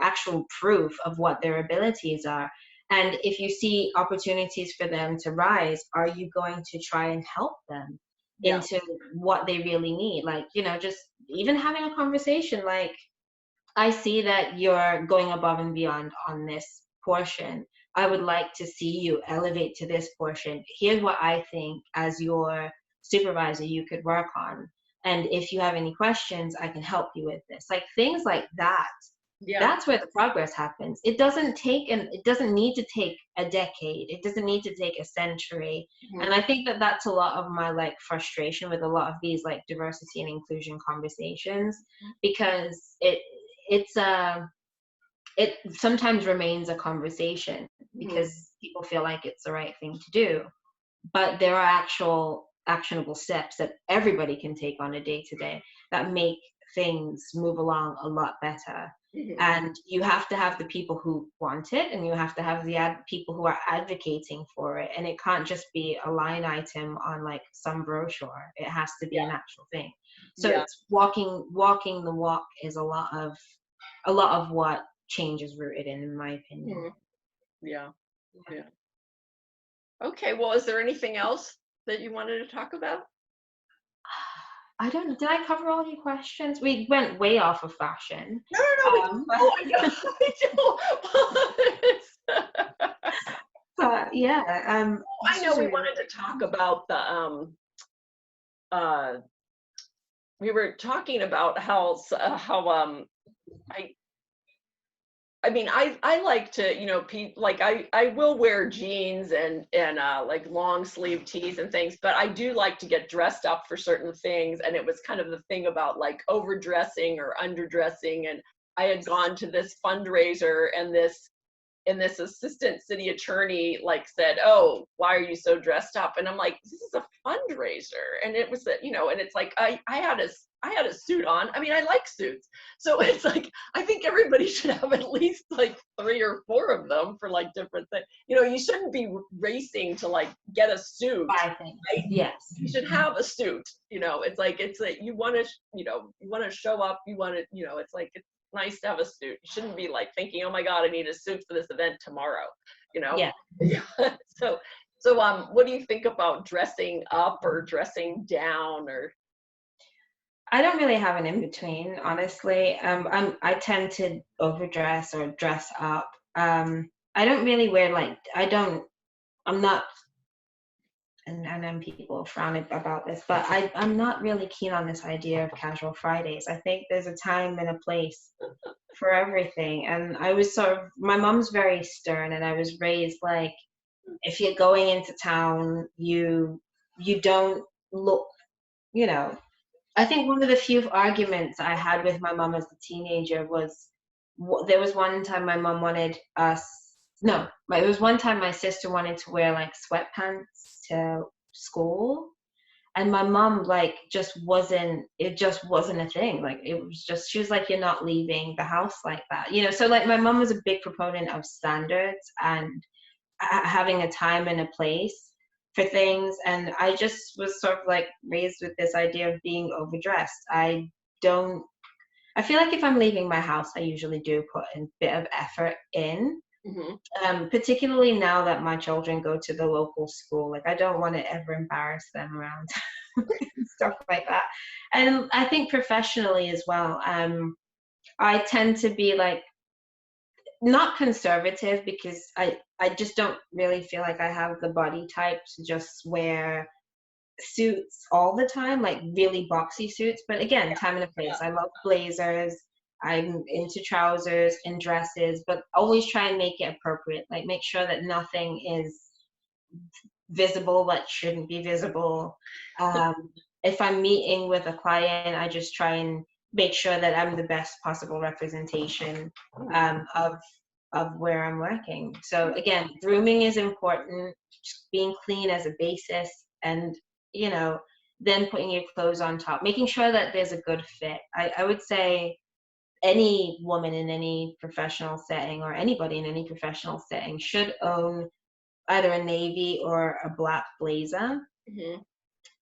actual proof of what their abilities are. And if you see opportunities for them to rise, are you going to try and help them into what they really need? Like, you know, just even having a conversation like, I see that you're going above and beyond on this portion. I would like to see you elevate to this portion. Here's what I think as your supervisor you could work on. And if you have any questions, I can help you with this. Like things like that. That's where the progress happens. It doesn't need to take a decade. It doesn't need to take a century. And I think that that's a lot of my like frustration with a lot of these like diversity and inclusion conversations, because it sometimes remains a conversation because people feel like it's the right thing to do, but there are actual actionable steps that everybody can take on a day-to-day that make things move along a lot better. And you have to have the people who want it, and you have to have the people who are advocating for it, and it can't just be a line item on like some brochure. It has to be an actual thing. So it's walking the walk is a lot of what change is rooted in my opinion. Okay, well, is there anything else that you wanted to talk about? I don't know. Did I cover all your questions? We went way off of fashion. No. But yeah, I know we wanted to talk about the we were talking about how I mean, I like to, you know, like I will wear jeans and like long sleeve tees and things, but I do like to get dressed up for certain things. And it was kind of the thing about like overdressing or underdressing. And I had gone to this fundraiser, and this and this assistant city attorney like said, "Oh, why are you so dressed up?" And I'm like, "This is a fundraiser." And it was, you know, and it's like, I had a suit on. I mean, I like suits. So it's like, I think everybody should have at least like 3 or 4 of them for like different things. You know, you shouldn't be racing to like get a suit. I think, Right? yes. You should have a suit. You know, it's like, you want to, you want to show up. You want to, you know, it's like, it's nice to have a suit. You shouldn't be like thinking, "Oh my God, I need a suit for this event tomorrow." You know? Yeah. So, what do you think about dressing up or dressing down? Or I don't really have an in between, honestly. I tend to overdress or dress up. I don't really wear like, I'm not, and then people frown about this, but I'm not really keen on this idea of casual Fridays. I think there's a time and a place for everything. And I was my mom's very stern, and I was raised like, if you're going into town, you don't look, you know. I think one of the few arguments I had with my mom as a teenager was, there was one time my mom wanted us, no, it was one time my sister wanted to wear like sweatpants to school. And my mom like it just wasn't a thing. Like it was just, she was like, "You're not leaving the house like that." You know, so like my mom was a big proponent of standards and having a time and a place for things. And I just was sort of like raised with this idea of being overdressed. I feel like if I'm leaving my house, I usually do put a bit of effort in. Particularly now that my children go to the local school. Like I don't want to ever embarrass them around stuff like that. And I think professionally as well, I tend to be like, not conservative, because I just don't really feel like I have the body type to just wear suits all the time, like really boxy suits. But again, time and a place. I love blazers. I'm into trousers and dresses, but always try and make it appropriate. Like make sure that nothing is visible that shouldn't be visible. If I'm meeting with a client, I just try and make sure that I'm the best possible representation of where I'm working. So again, grooming is important, just being clean as a basis, and you know, then putting your clothes on top, making sure that there's a good fit. I would say any woman in any professional setting, or anybody in any professional setting, should own either a navy or a black blazer,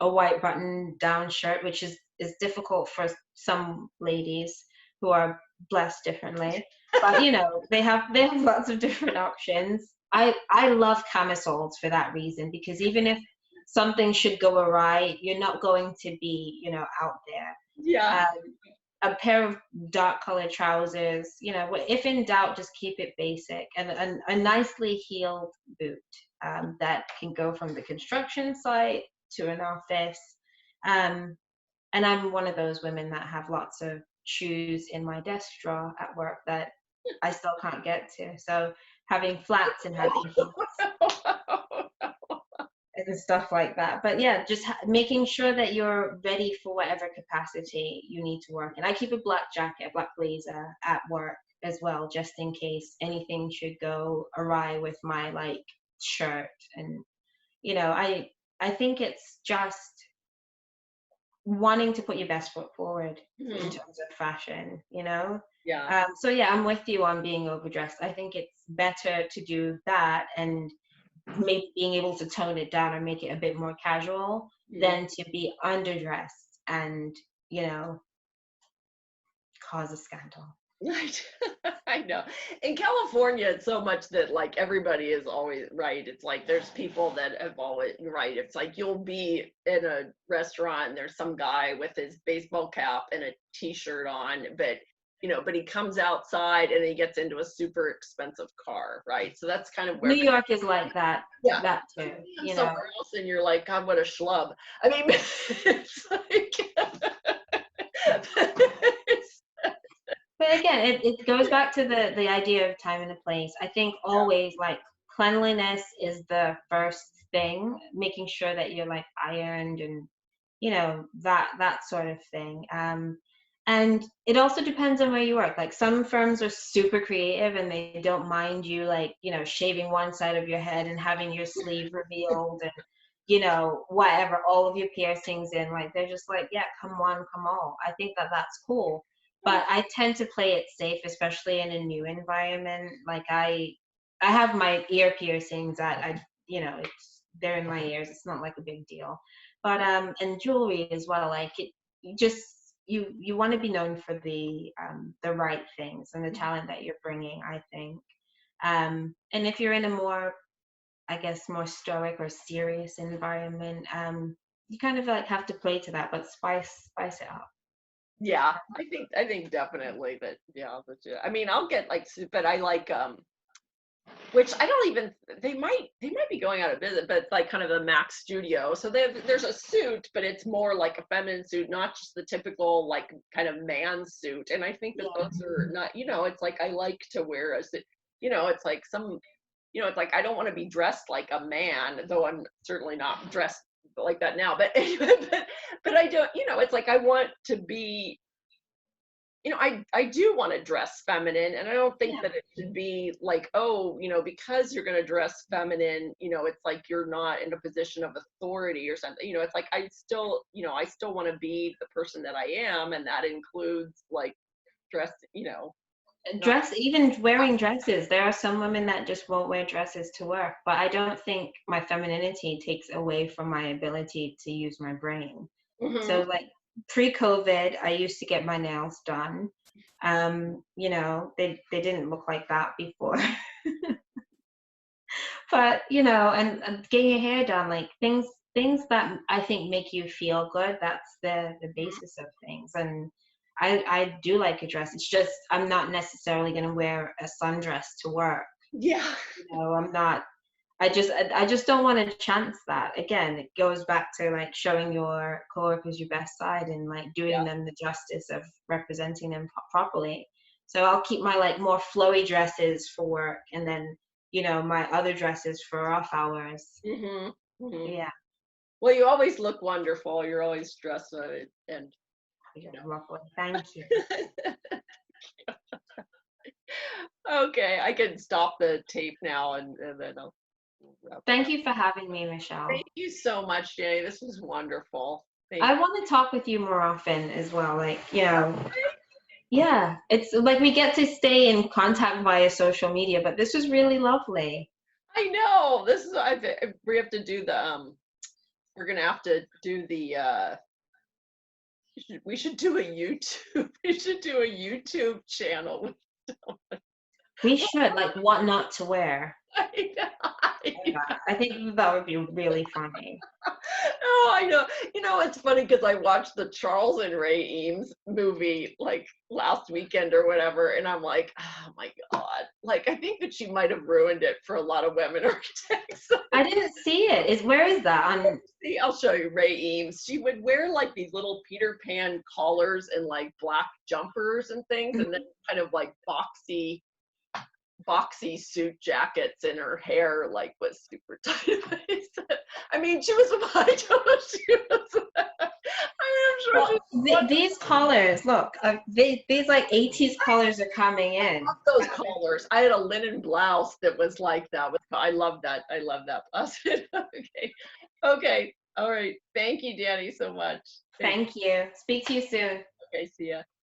a white button down shirt, which is difficult for some ladies who are blessed differently. But you know, they have lots of different options. I love camisoles for that reason, because even if something should go awry, you're not going to be, you know, out there. yeah. A pair of dark colored trousers, you know, if in doubt, just keep it basic, and a nicely heeled boot that can go from the construction site to an office. And I'm one of those women that have lots of shoes in my desk drawer at work that I still can't get to. So having flats and having heels and stuff like that. But yeah, just making sure that you're ready for whatever capacity you need to work in. I keep a black jacket, a black blazer at work as well, just in case anything should go awry with my like shirt. And you know, I think it's just wanting to put your best foot forward in terms of fashion, you know? Yeah. So yeah, I'm with you on being overdressed. I think it's better to do that and maybe being able to tone it down or make it a bit more casual than to be underdressed and, you know, cause a scandal. Right. I know. In California, it's so much that like everybody is always right. It's like there's people that have always right. It's like you'll be in a restaurant and there's some guy with his baseball cap and a t-shirt on, but you know, but he comes outside and he gets into a super expensive car, right? So that's kind of where New York is like that. Yeah. That too. You know, somewhere else and you're like, God, what a schlub. I mean, it's like but again, it goes back to the idea of time and a place. I think always like cleanliness is the first thing, making sure that you're like ironed and, you know, that sort of thing. And it also depends on where you work. Like some firms are super creative and they don't mind you, like, you know, shaving one side of your head and having your sleeve revealed and, you know, whatever, all of your piercings in. Like they're just like, yeah, come one, come all. I think that that's cool. But I tend to play it safe, especially in a new environment. Like I have my ear piercings that you know, they're in my ears. It's not like a big deal. But and jewelry as well. Like it, you just you want to be known for the right things and the talent that you're bringing, I think. And if you're in a more, I guess, more stoic or serious environment, you kind of like have to play to that, but spice it up. Yeah, I think definitely that, yeah, I mean, I'll get like, but I like, which I don't even, they might be going out of business, but it's like kind of a Mac Studio. So there's a suit, but it's more like a feminine suit, not just the typical like kind of man suit. And I think that Yeah. those are not, you know, it's like I like to wear a suit, you know, it's like some, you know, it's like I don't want to be dressed like a man, though I'm certainly not dressed like that now. But but I don't, you know, it's like I want to be, you know, I do want to dress feminine, and I don't think Yeah. that it should be like, oh, you know, because you're going to dress feminine, you know, it's like you're not in a position of authority or something. You know, it's like I still, you know, I still want to be the person that I am, and that includes like dress, you know, not. Dress, even wearing dresses. There are some women that just won't wear dresses to work, but I don't think my femininity takes away from my ability to use my brain. So Mhm. like pre-COVID, I used to get my nails done. You know, they didn't look like that before. But you know, and getting your hair done, like things that I think make you feel good, that's the basis of things. And I do like a dress. It's just I'm not necessarily going to wear a sundress to work. Yeah. You know, I'm not. I just don't want to chance that. Again, it goes back to like showing your coworkers your best side and like doing Yeah. them the justice of representing them properly. So I'll keep my like more flowy dresses for work, and then you know my other dresses for off hours. Mhm. Mhm. Yeah, Well, you always look wonderful. You're always dressed and you yeah, know. lovely. Thank you. Okay, I can stop the tape now, and then I'll wrap it Thank up. you for having me, Michelle. Thank you so much, Jenny. This was wonderful. Thank I want to talk with you more often as well. Like, you know, you. yeah, it's like we get to stay in contact via social media, but this was really lovely. I know. This is we have to do the we're gonna have to do the we should do a YouTube. We should do a YouTube channel. We should, like, what not to wear. I I think that would be really funny. Oh, I know. You know, it's funny because I watched the Charles and Ray Eames movie like last weekend or whatever, and I'm like, oh my God. Like, I think that she might have ruined it for a lot of women architects. I didn't see it. Where is that on? See, I'll show you Ray Eames. She would wear like these little Peter Pan collars and like black jumpers and things, and then kind of like boxy suit jackets, and her hair like was super tight. I mean, she was I don't know, she was I mean, I'm sure Well, she's one these colors, look, these like 80s colors are coming in. of those collars. I had a linen blouse that was like that. I love that. I love that blouse. Okay. Okay. All right. Thank you, Danny, so much. Thank Thank you. Speak to you soon. Okay, see ya.